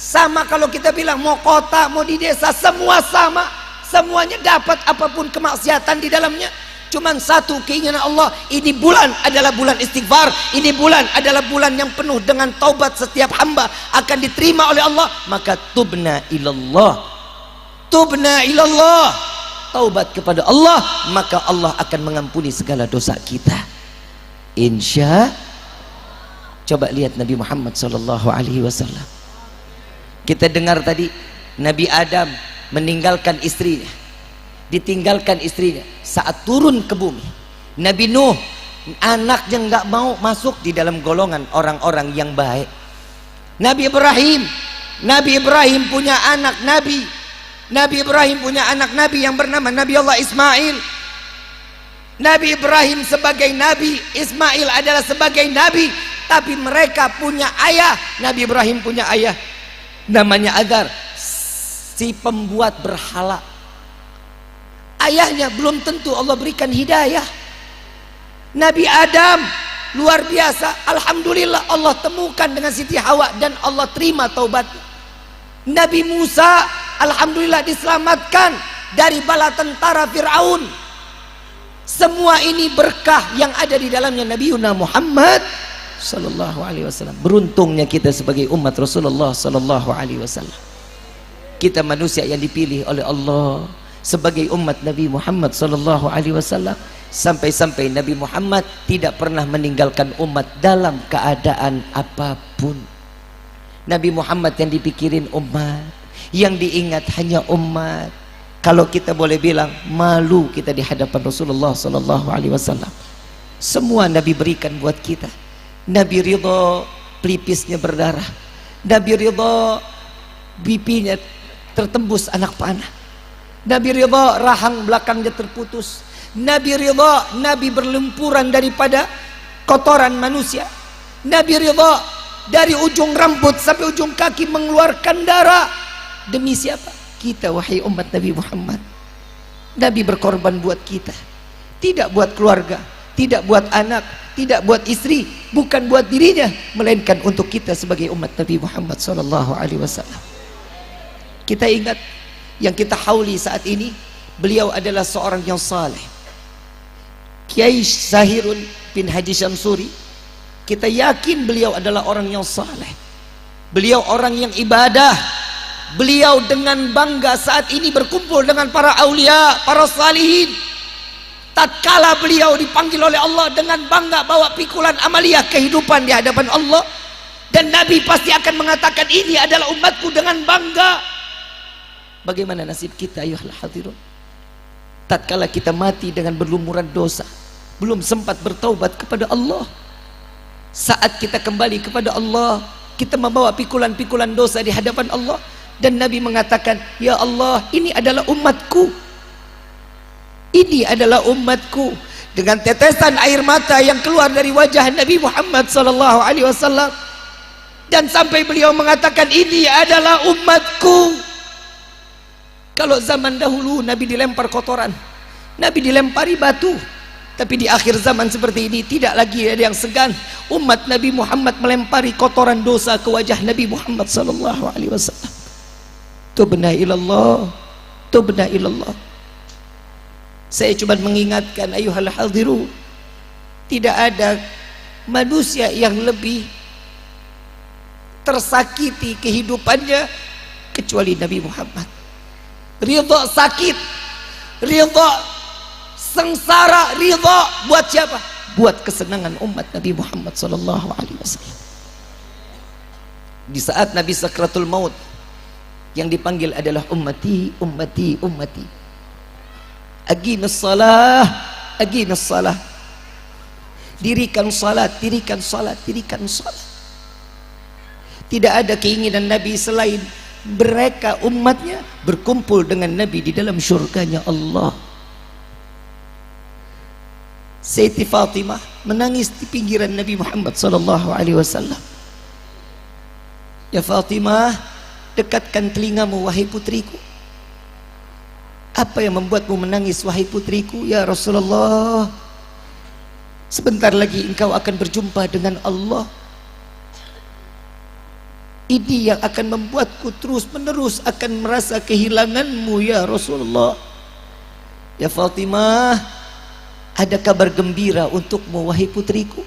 Sama kalau kita bilang mau kota, mau di desa, semua sama, semuanya dapat apapun kemaksiatan di dalamnya. Cuman satu keinginan Allah, ini bulan adalah bulan istighfar, ini bulan adalah bulan yang penuh dengan taubat. Setiap hamba akan diterima oleh Allah. Maka tubna ilallah, taubat kepada Allah, maka Allah akan mengampuni segala dosa kita, insya. Coba lihat Nabi Muhammad sallallahu alaihi wasallam. Kita dengar tadi Nabi Adam meninggalkan istrinya, ditinggalkan istrinya saat turun ke bumi. Nabi Nuh, anaknya nggak mau masuk di dalam golongan orang-orang yang baik. Nabi Ibrahim punya anak Nabi. Nabi Ibrahim punya anak Nabi yang bernama Nabi Allah Ismail. Nabi Ibrahim sebagai Nabi, Ismail adalah sebagai Nabi, tapi mereka punya ayah. Nabi Ibrahim punya ayah namanya Azar, si pembuat berhala. Ayahnya belum tentu Allah berikan hidayah. Nabi Adam luar biasa, alhamdulillah Allah temukan dengan Siti Hawa dan Allah terima taubat. Nabi Musa alhamdulillah diselamatkan dari bala tentara Fir'aun. Semua ini berkah yang ada di dalamnya Nabi Muhammad sallallahu alaihi wasallam. Beruntungnya kita sebagai umat Rasulullah sallallahu alaihi wasallam. Kita manusia yang dipilih oleh Allah sebagai umat Nabi Muhammad sallallahu alaihi wasallam. Sampai-sampai Nabi Muhammad tidak pernah meninggalkan umat dalam keadaan apapun. Nabi Muhammad yang dipikirin umat, yang diingat hanya umat. Kalau kita boleh bilang malu kita di hadapan Rasulullah sallallahu alaihi wasallam. Semua Nabi berikan buat kita. Nabi ridha pelipisnya berdarah. Nabi ridha pipinya tertembus anak panah. Nabi ridha rahang belakangnya terputus. Nabi ridha Nabi berlempuran daripada kotoran manusia. Nabi ridha dari ujung rambut sampai ujung kaki mengeluarkan darah. Demi siapa? Kita, wahai umat Nabi Muhammad. Nabi berkorban buat kita, tidak buat keluarga, tidak buat anak, tidak buat istri, bukan buat dirinya, melainkan untuk kita sebagai umat Nabi Muhammad sallallahu alaihi wasallam. Kita ingat yang kita hauli saat ini, beliau adalah seorang yang saleh. Kiai Sahirun bin Haji Syamsuri, kita yakin beliau adalah orang yang saleh. Beliau orang yang ibadah. Beliau dengan bangga saat ini berkumpul dengan para aulia, para salihin. Tatkala beliau dipanggil oleh Allah dengan bangga bawa pikulan amaliyah kehidupan di hadapan Allah, dan Nabi pasti akan mengatakan ini adalah umatku dengan bangga. Bagaimana nasib kita ayuhal hadirun? Tatkala kita mati dengan berlumuran dosa, belum sempat bertaubat kepada Allah. Saat kita kembali kepada Allah, kita membawa pikulan-pikulan dosa di hadapan Allah. Dan Nabi mengatakan, ya Allah, ini adalah umatku, ini adalah umatku. Dengan tetesan air mata yang keluar dari wajah Nabi Muhammad SAW, dan sampai beliau mengatakan, ini adalah umatku. Kalau zaman dahulu Nabi dilempar kotoran, Nabi dilempari batu, tapi di akhir zaman seperti ini tidak lagi ada yang segan umat Nabi Muhammad melempari kotoran dosa ke wajah Nabi Muhammad SAW. Tubna ilallah, tubna ilallah. Saya cuma mengingatkan, ayuhal hadiru, tidak ada manusia yang lebih tersakiti kehidupannya kecuali Nabi Muhammad. Ridha sakit, ridha sengsara, ridha buat siapa? Buat kesenangan umat Nabi Muhammad SAW. Di saat Nabi sakratul maut, yang dipanggil adalah ummati, ummati, ummati. Aqimus salah, aqimus salah. Dirikan salat, dirikan salat, dirikan salat. Tidak ada keinginan Nabi selain mereka umatnya berkumpul dengan Nabi di dalam syurganya Allah. Siti Fatimah menangis di pinggiran Nabi Muhammad SAW. Ya Fatimah, dekatkan telingamu wahai putriku. Apa yang membuatmu menangis wahai putriku? Ya Rasulullah, sebentar lagi engkau akan berjumpa dengan Allah. Ini yang akan membuatku terus menerus akan merasa kehilanganmu ya Rasulullah. Ya Fatimah, ada kabar gembira untukmu wahai putriku.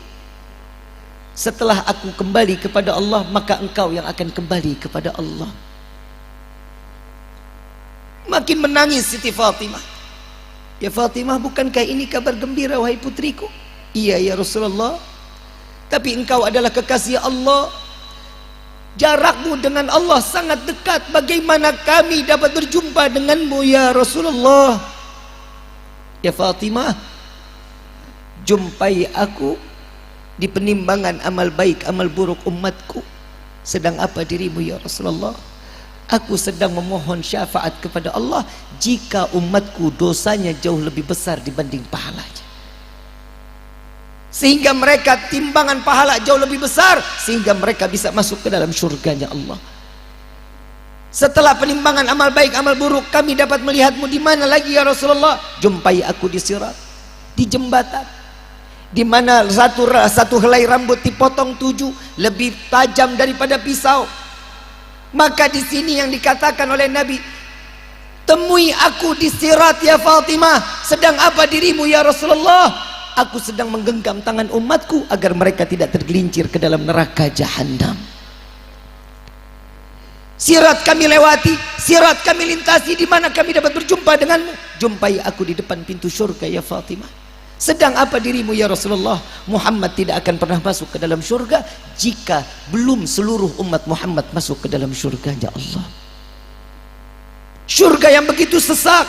Setelah aku kembali kepada Allah, maka engkau yang akan kembali kepada Allah. Makin menangis Siti Fatimah. Ya Fatimah, bukankah ini kabar gembira wahai putriku? Iya ya Rasulullah, tapi engkau adalah kekasih Allah. Jarakmu dengan Allah sangat dekat. Bagaimana kami dapat berjumpa denganmu ya Rasulullah? Ya Fatimah, jumpai aku di penimbangan amal baik amal buruk umatku. Sedang apa dirimu ya Rasulullah? Aku sedang memohon syafaat kepada Allah jika umatku dosanya jauh lebih besar dibanding pahalanya, sehingga mereka timbangan pahala jauh lebih besar, sehingga mereka bisa masuk ke dalam syurganya Allah. Setelah penimbangan amal baik amal buruk, kami dapat melihatmu di mana lagi ya Rasulullah? Jumpai aku di sirat, di jembatan, di mana satu helai rambut dipotong 7, lebih tajam daripada pisau. Maka di sini yang dikatakan oleh Nabi, temui aku di sirat ya Fatimah. Sedang apa dirimu ya Rasulullah? Aku sedang menggenggam tangan umatku agar mereka tidak tergelincir ke dalam neraka jahanam. Sirat kami lewati, sirat kami lintasi. Di mana kami dapat berjumpa denganmu? Jumpai aku di depan pintu surga ya Fatimah. Sedang apa dirimu ya Rasulullah? Muhammad tidak akan pernah masuk ke dalam surga jika belum seluruh umat Muhammad masuk ke dalam surganya Allah. Surga yang begitu sesak,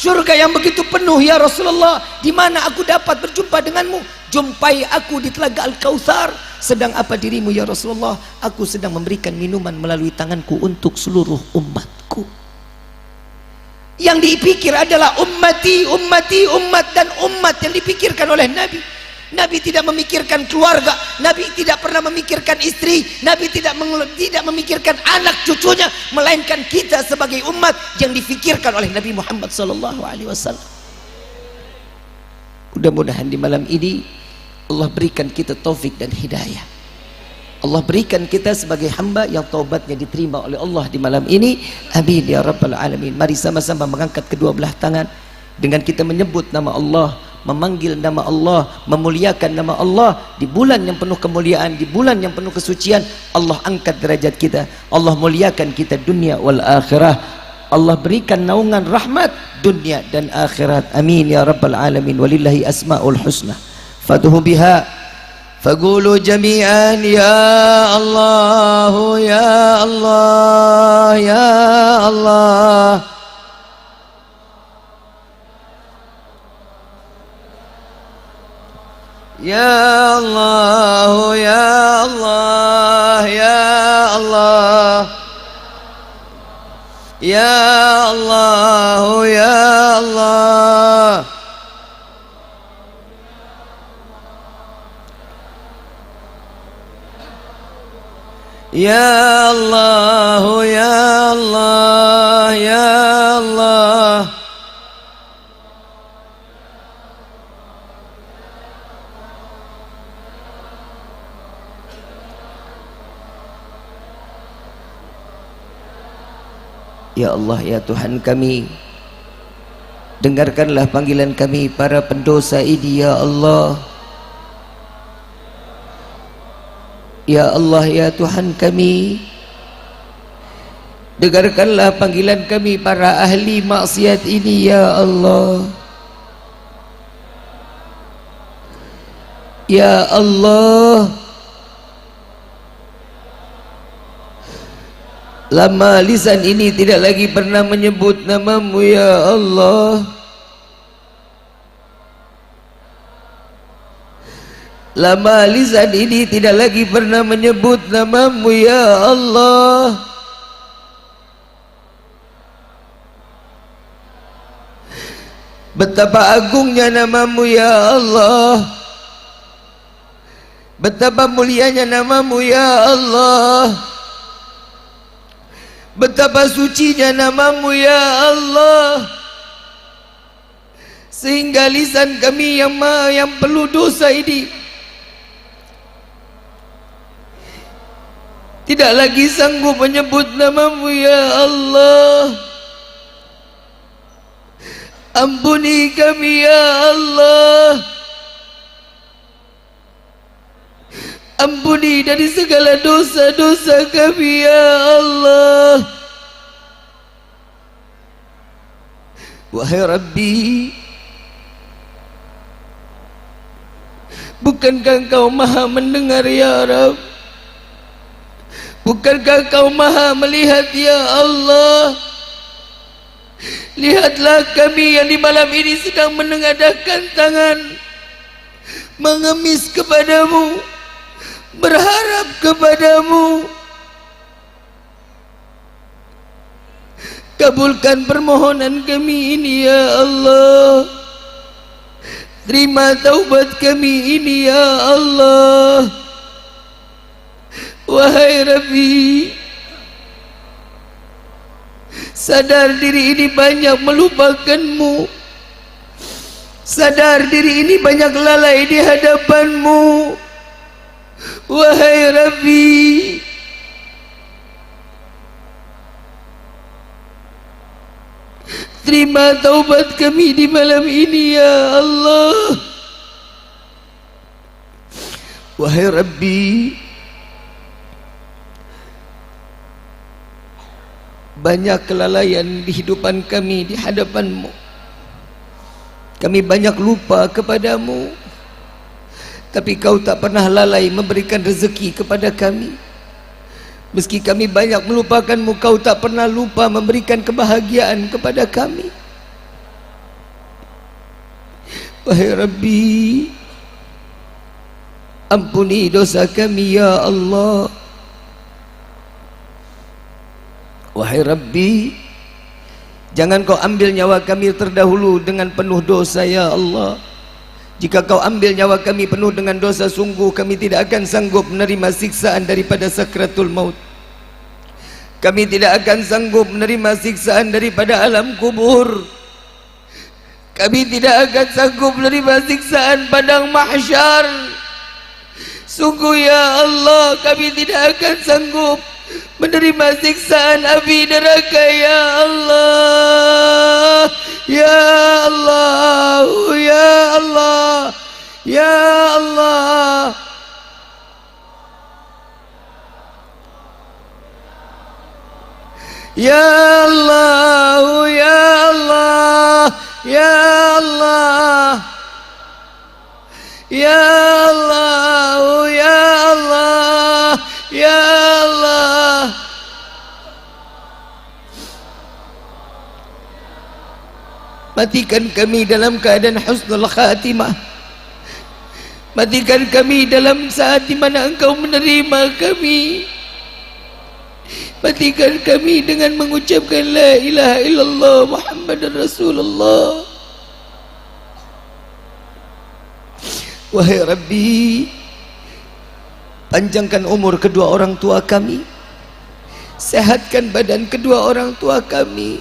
surga yang begitu penuh ya Rasulullah. Di mana aku dapat berjumpa denganmu? Jumpai aku di telaga Al-Kautsar. Sedang apa dirimu ya Rasulullah? Aku sedang memberikan minuman melalui tanganku untuk seluruh umatku. Yang dipikir adalah ummati, ummati, umat, dan umat yang dipikirkan oleh Nabi. Nabi tidak memikirkan keluarga, Nabi tidak pernah memikirkan istri, Nabi tidak memikirkan anak cucunya, melainkan kita sebagai umat yang difikirkan oleh Nabi Muhammad SAW. Mudah-mudahan di malam ini Allah berikan kita taufik dan hidayah. Allah berikan kita sebagai hamba yang taubatnya diterima oleh Allah di malam ini. Amin ya rabbal alamin. Mari sama-sama mengangkat kedua belah tangan dengan kita menyebut nama Allah, memanggil nama Allah, memuliakan nama Allah. Di bulan yang penuh kemuliaan, di bulan yang penuh kesucian, Allah angkat derajat kita, Allah muliakan kita dunia wal akhirah. Allah berikan naungan rahmat dunia dan akhirat. Amin ya rabbal alamin. Walillahi asmaul husna fad'uhu biha فقولوا جميعا يا الله يا الله يا الله يا الله يا الله يا الله Ya Allah, ya Allah. Ya Allah, ya Allah, ya Allah. Ya Allah, ya Tuhan kami, dengarkanlah panggilan kami para pendosa ini, ya Allah. Ya Allah, ya Tuhan kami, dengarkanlah panggilan kami para ahli maksiat ini, ya Allah. Ya Allah, lama lisan ini tidak lagi pernah menyebut namamu, ya Allah. Lama lisan ini tidak lagi pernah menyebut namamu, ya Allah. Betapa agungnya namamu, ya Allah. Betapa mulianya namamu, ya Allah. Betapa sucinya namamu, ya Allah. Sehingga lisan kami yang penuh dosa ini tidak lagi sanggup menyebut namamu, ya Allah. Ampuni kami, ya Allah. Ampuni dari segala dosa-dosa kami, ya Allah. Wahai Rabbi, bukankah Engkau maha mendengar, ya Rabb? Bukankah Engkau maha melihat, ya Allah? Lihatlah kami yang di malam ini sedang menengadahkan tangan, mengemis kepadamu, berharap kepadamu. Kabulkan permohonan kami ini, ya Allah. Terima taubat kami ini, ya Allah. Wahai Rabbi, sadar diri ini banyak melupakanmu. Sadar diri ini banyak lalai di hadapanmu. Wahai Rabbi, terima taubat kami di malam ini, ya Allah. Wahai Rabbi, banyak kelalaian di hidupan kami di hadapanmu. Kami banyak lupa kepadamu, tapi Kau tak pernah lalai memberikan rezeki kepada kami. Meski kami banyak melupakanmu, Kau tak pernah lupa memberikan kebahagiaan kepada kami. Wahai Rabbi, ampuni dosa kami, ya Allah. Wahai Rabbi, jangan Kau ambil nyawa kami terdahulu dengan penuh dosa, ya Allah. Jika Kau ambil nyawa kami penuh dengan dosa, sungguh kami tidak akan sanggup menerima siksaan daripada sakratul maut. Kami tidak akan sanggup menerima siksaan daripada alam kubur. Kami tidak akan sanggup menerima siksaan padang mahsyar. Sungguh, ya Allah, kami tidak akan sanggup menerima siksaan api neraka, ya Allah. Ya Allah, ya Allah, ya Allah. Ya Allah, ya Allah, ya Allah. Ya Allah, ya Allah, ya Allah. Matikan kami dalam keadaan husnul khatimah. Matikan kami dalam saat di mana Engkau menerima kami. Matikan kami dengan mengucapkan la ilaha illallah Muhammadar Rasulullah. Wahai Rabbi, panjangkan umur kedua orang tua kami, sehatkan badan kedua orang tua kami,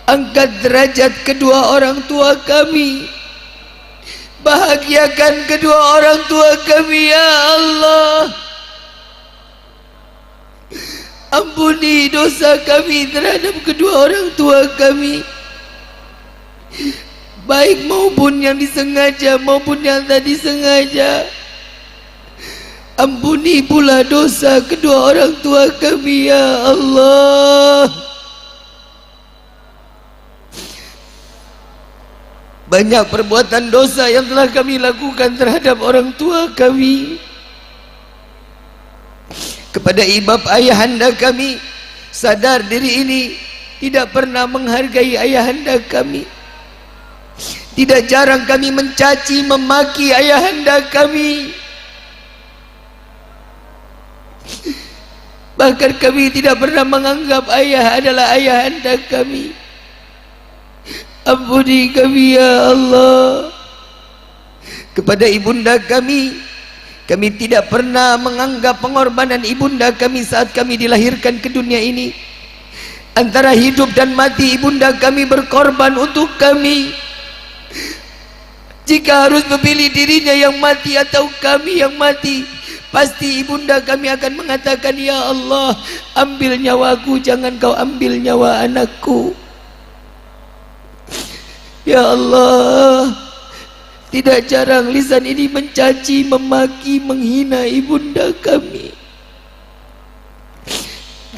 angkat derajat kedua orang tua kami, bahagiakan kedua orang tua kami ya Allah. Ampuni dosa kami terhadap kedua orang tua kami, baik maupun yang disengaja maupun yang tak disengaja. Ampuni pula dosa kedua orang tua kami ya Allah. Banyak perbuatan dosa yang telah kami lakukan terhadap orang tua kami. Kepada ibab ayahanda kami, sadar diri ini tidak pernah menghargai ayahanda kami. Tidak jarang kami mencaci memaki ayahanda kami. Bahkan kami tidak pernah menganggap ayah adalah ayahanda kami. Ampuni kami ya Allah. Kepada ibunda kami tidak pernah menganggap pengorbanan ibunda kami saat kami dilahirkan ke dunia ini. Antara hidup dan mati ibunda kami berkorban untuk kami. Jika harus memilih dirinya yang mati atau kami yang mati, pasti ibunda kami akan mengatakan, ya Allah, ambil nyawaku, jangan kau ambil nyawa anakku. Ya Allah, tidak jarang lisan ini mencaci, memaki, menghina ibunda kami.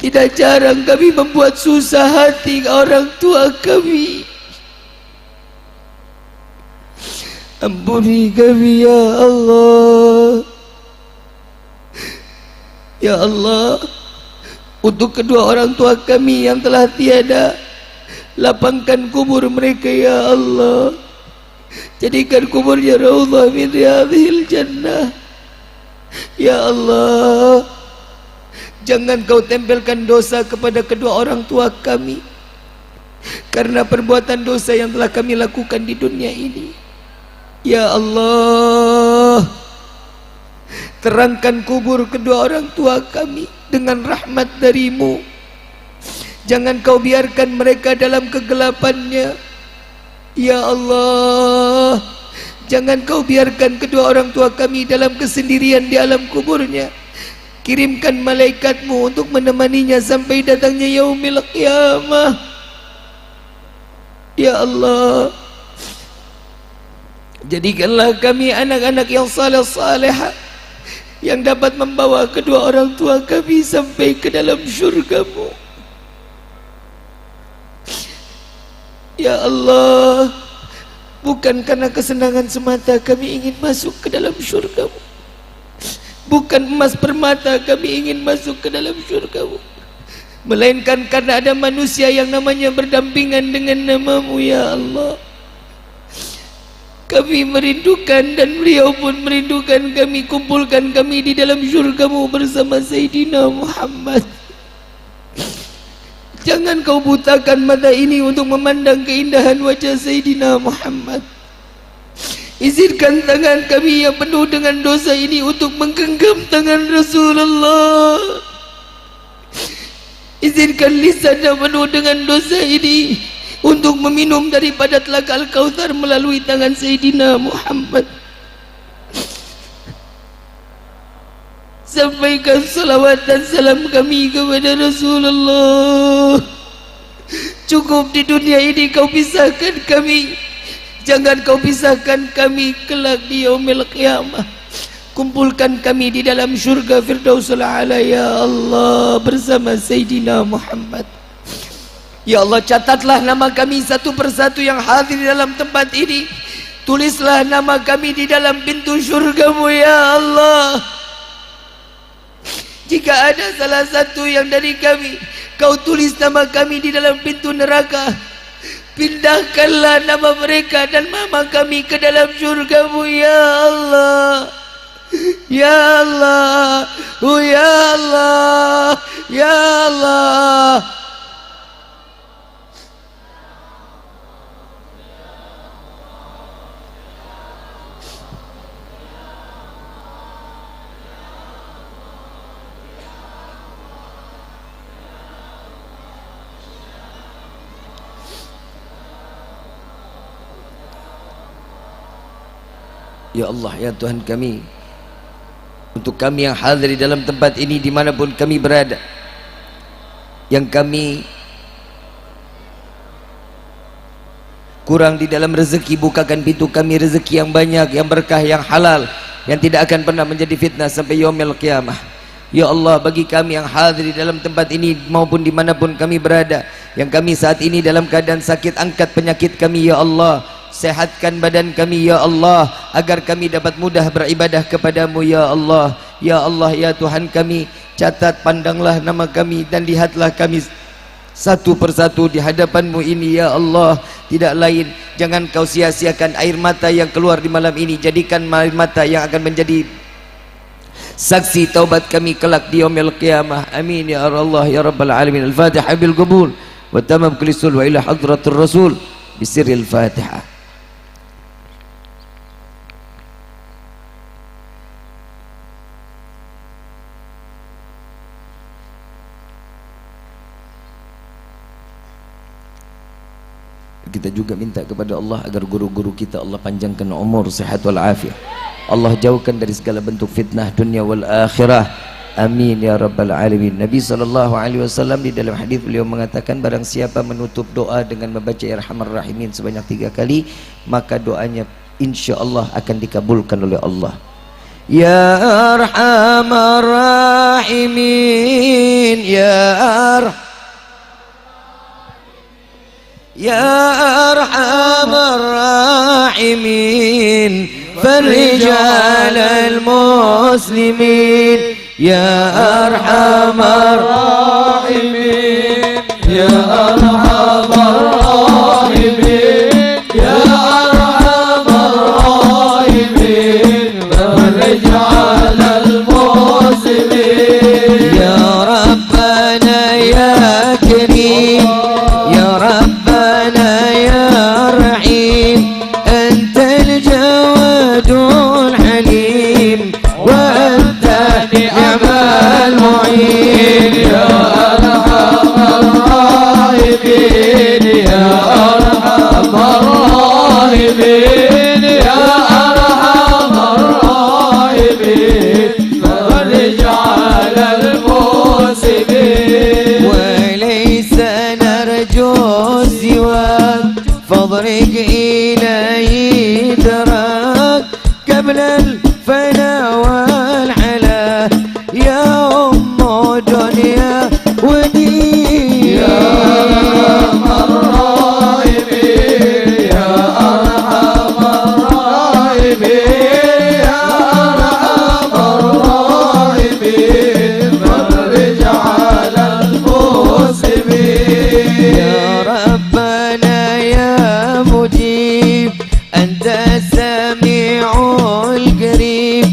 Tidak jarang kami membuat susah hati orang tua kami. Ampuni kami ya Allah. Ya Allah, untuk kedua orang tua kami yang telah tiada, lapangkan kubur mereka ya Allah. Jadikan kuburnya raudhah min riyadhil jannah. Ya Allah, jangan kau tempelkan dosa kepada kedua orang tua kami karena perbuatan dosa yang telah kami lakukan di dunia ini. Ya Allah, terangkan kubur kedua orang tua kami dengan rahmat darimu. Jangan kau biarkan mereka dalam kegelapannya. Ya Allah, jangan kau biarkan kedua orang tua kami dalam kesendirian di alam kuburnya. Kirimkan malaikatmu untuk menemaninya sampai datangnya yaumil qiyamah. Ya Allah, jadikanlah kami anak-anak yang saleh-salehah yang dapat membawa kedua orang tua kami sampai ke dalam syurga-Mu. Ya Allah, bukan karena kesenangan semata kami ingin masuk ke dalam syurga-Mu. Bukan emas permata kami ingin masuk ke dalam syurga-Mu, melainkan karena ada manusia yang namanya berdampingan dengan nama-Mu ya Allah. Kami merindukan dan beliau pun merindukan kami. Kumpulkan kami di dalam syurga-Mu bersama Sayyidina Muhammad. Jangan kau butakan mata ini untuk memandang keindahan wajah Sayyidina Muhammad. Izinkan tangan kami yang penuh dengan dosa ini untuk menggenggam tangan Rasulullah. Izinkan lisan yang penuh dengan dosa ini untuk meminum daripada telaga Al-Kautsar melalui tangan Sayyidina Muhammad. Sampaikan salawat dan salam kami kepada Rasulullah. Cukup di dunia ini kau pisahkan kami, jangan kau pisahkan kami kelak di yaumil qiyamah. Kumpulkan kami di dalam syurga Firdausul A'la ya Allah bersama Sayyidina Muhammad. Ya Allah, catatlah nama kami satu persatu yang hadir di dalam tempat ini. Tulislah nama kami di dalam pintu syurga-Mu ya Allah. Jika ada salah satu yang dari kami kau tulis nama kami di dalam pintu neraka, pindahkanlah nama mereka dan nama kami ke dalam syurga-Mu ya Allah. Ya Allah, ya Allah, ya Allah. Ya Allah, ya Tuhan kami, untuk kami yang hadir di dalam tempat ini dimanapun kami berada, yang kami kurang di dalam rezeki, bukakan pintu kami rezeki yang banyak, yang berkah, yang halal, yang tidak akan pernah menjadi fitnah sampai yaumil qiyamah. Ya Allah, bagi kami yang hadir di dalam tempat ini maupun dimanapun kami berada, yang kami saat ini dalam keadaan sakit, angkat penyakit kami ya Allah, sehatkan badan kami ya Allah, agar kami dapat mudah beribadah kepadamu ya Allah. Ya Allah, ya Tuhan kami, catat, pandanglah nama kami dan lihatlah kami satu persatu di hadapanmu ini ya Allah. Tidak lain, jangan kau sia-siakan air mata yang keluar di malam ini, jadikan air mata yang akan menjadi saksi taubat kami kelak di yaumil qiyamah. Amin ya Allah ya rabbal alamin. Al-Fatihah bil qabul wa tamam kulli sul wa ila hadratir rasul bisirril Fatihah. Kita juga minta kepada Allah agar guru-guru kita Allah panjangkan umur, sehat wal afiat. Allah jauhkan dari segala bentuk fitnah dunia wal akhirah. Amin ya rabbal alamin. Nabi SAW di dalam hadis beliau mengatakan, barang siapa menutup doa dengan membaca Irhamar Rahimin sebanyak 3 kali, maka doanya insyaallah akan dikabulkan oleh Allah. Ya Arhamar Rahimin, Ya Arhamar Rahimin, farij 'alal muslimin. Ya Arhamar Rahimin, Ya Arhamar Rahimin, Ya Arhamar Rahimin, farij 'alal muslimin. Ya Rabbana ya Karim, Ya Rabbana ya Rahim, Antal Jawadul Halim, wa anta ni'mal mu'in. Ya Arhamar Rahimin, Ya Arhamar Rahimin, Ya Arhamar Rahimin, farij 'alal muslimin. Wa laysa narju siwak, fadrik ilayhi darak, qabla al-fana wal 'ala, ya ummu dunya wa din. Ya Arhamar Rahimin, Ya Arhamar Rahimin, Ya Arhamar Rahimin, farij 'alal muslimin. Ya Rabbana ya mujib, Anta sami'ul qarib,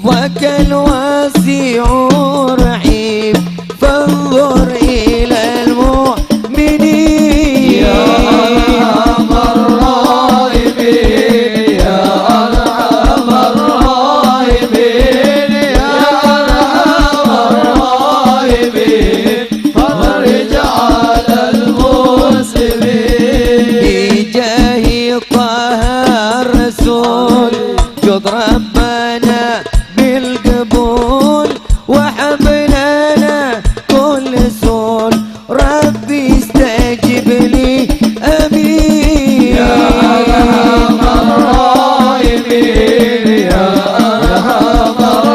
Wakal wasi'ur rahim, fanzur ilal mu'minin. Ya Arhamar Rahimin, Ya Arhamar Rahimin, Ya Arhamar Rahimin, farij 'alal muslimin. Bijahi Taha Rasul, jud Rabbana bil qabul, wa hab lana kull sul, Rabbi istajib li, amin. Ya Arhamar Rahimin, Ya Arhamar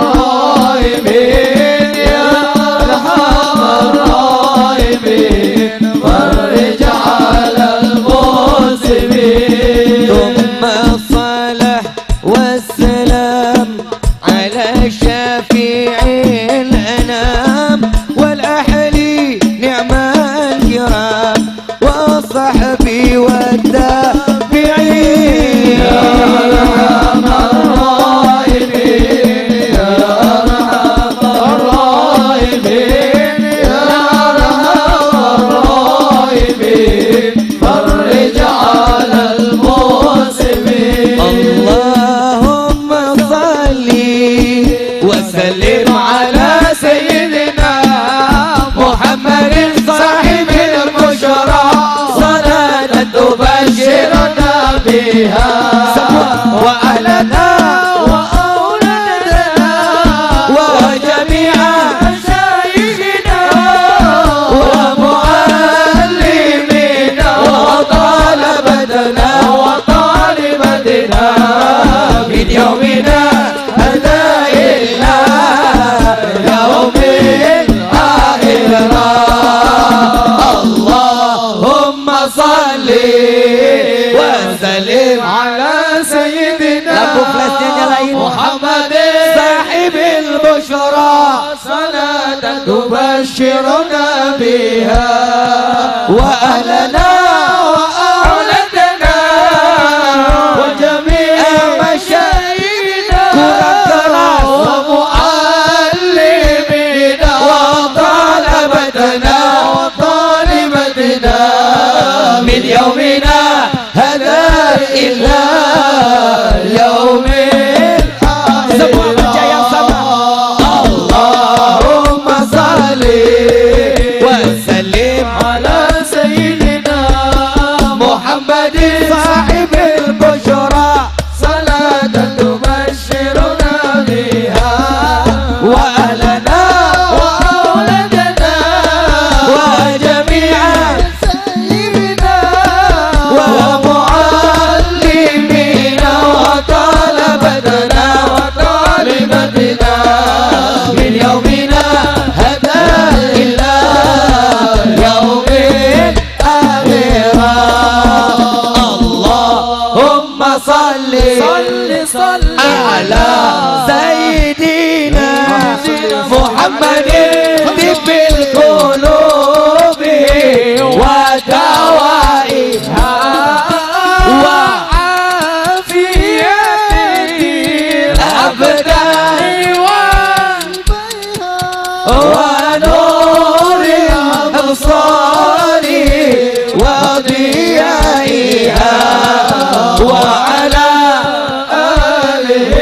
Rahimin, Ya Arhamar Rahimin, farij 'alal muslimin. Thumma salah wassalam ala syafi'il anam, wal ahli ni'mal kiram, wa sahbi wa tabi'in. Ya Arhamar Rahimin, Ya وسلم على سيدنا محمد صاحب البشرى صلاة تبشرنا بها وأهلنا وأولادنا وجميع مشايخنا ومعلمينا وطلبتنا من يومنا هذا إلا يوم الآخرة. اللهم صل وسلم على سيدنا محمد صاحب البشرى صلاة تبشرنا بها وأهلنا وأولادنا وجميع مشايخنا ومعلمينا وطلبتنا من يومنا هذا إلا يوم اللهم صل وسلم على سيدنا محمد صاحب البشرى صلاة تبشرنا بها وأهلنا وأولادنا وجميع سيدنا ومعلمينا وطلبتنا من يومنا هذا إلا يوم الآخرة. اللهم صل على سيدنا محمد طب القلوب ودوائها وعافية الأبدان ونور الأبصار وضيائها وعلى آله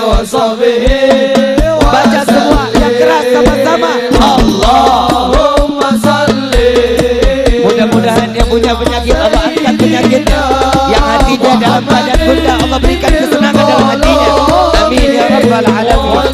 وصحبه. Baca semua yang keras sama-sama. Allahumma salli. Mudah-mudahan yang punya penyakit Allah angkat penyakitnya, yang hatinya dalam keadaan gundah Allah berikan kesenangan dalam hatinya. Amin ya rabbal alamin.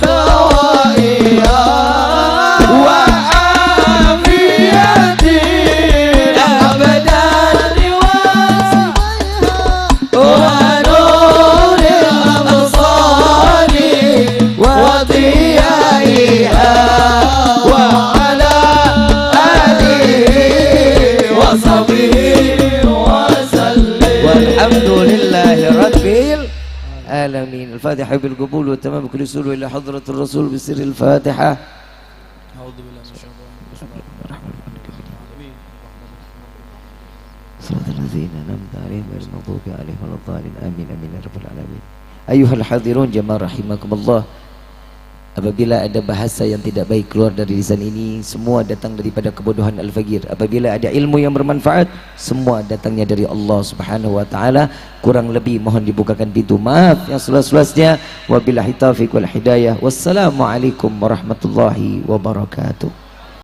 العالمين. الفاتحة بالقبول والتمام بكل سهولة إلى حضرة الرسول بسر الفاتحة. أعوذ بالله من الشيطان الرجيم. صراط الذين أنعمت عليهم غير المغضوب عليهم ولا الضالين. آمين آمين يا رب العالمين. أيها الحاضرون jamaah rahimakumullah. Apabila ada bahasa yang tidak baik keluar dari lisan ini, semua datang daripada kebodohan al-faqir. Apabila ada ilmu yang bermanfaat, semua datangnya dari Allah Subhanahu wa taala. Kurang lebih mohon dibukakan pintu maaf yang seluas-luasnya. Wabillahi taufiq wal hidayah. Wassalamualaikum warahmatullahi wabarakatuh.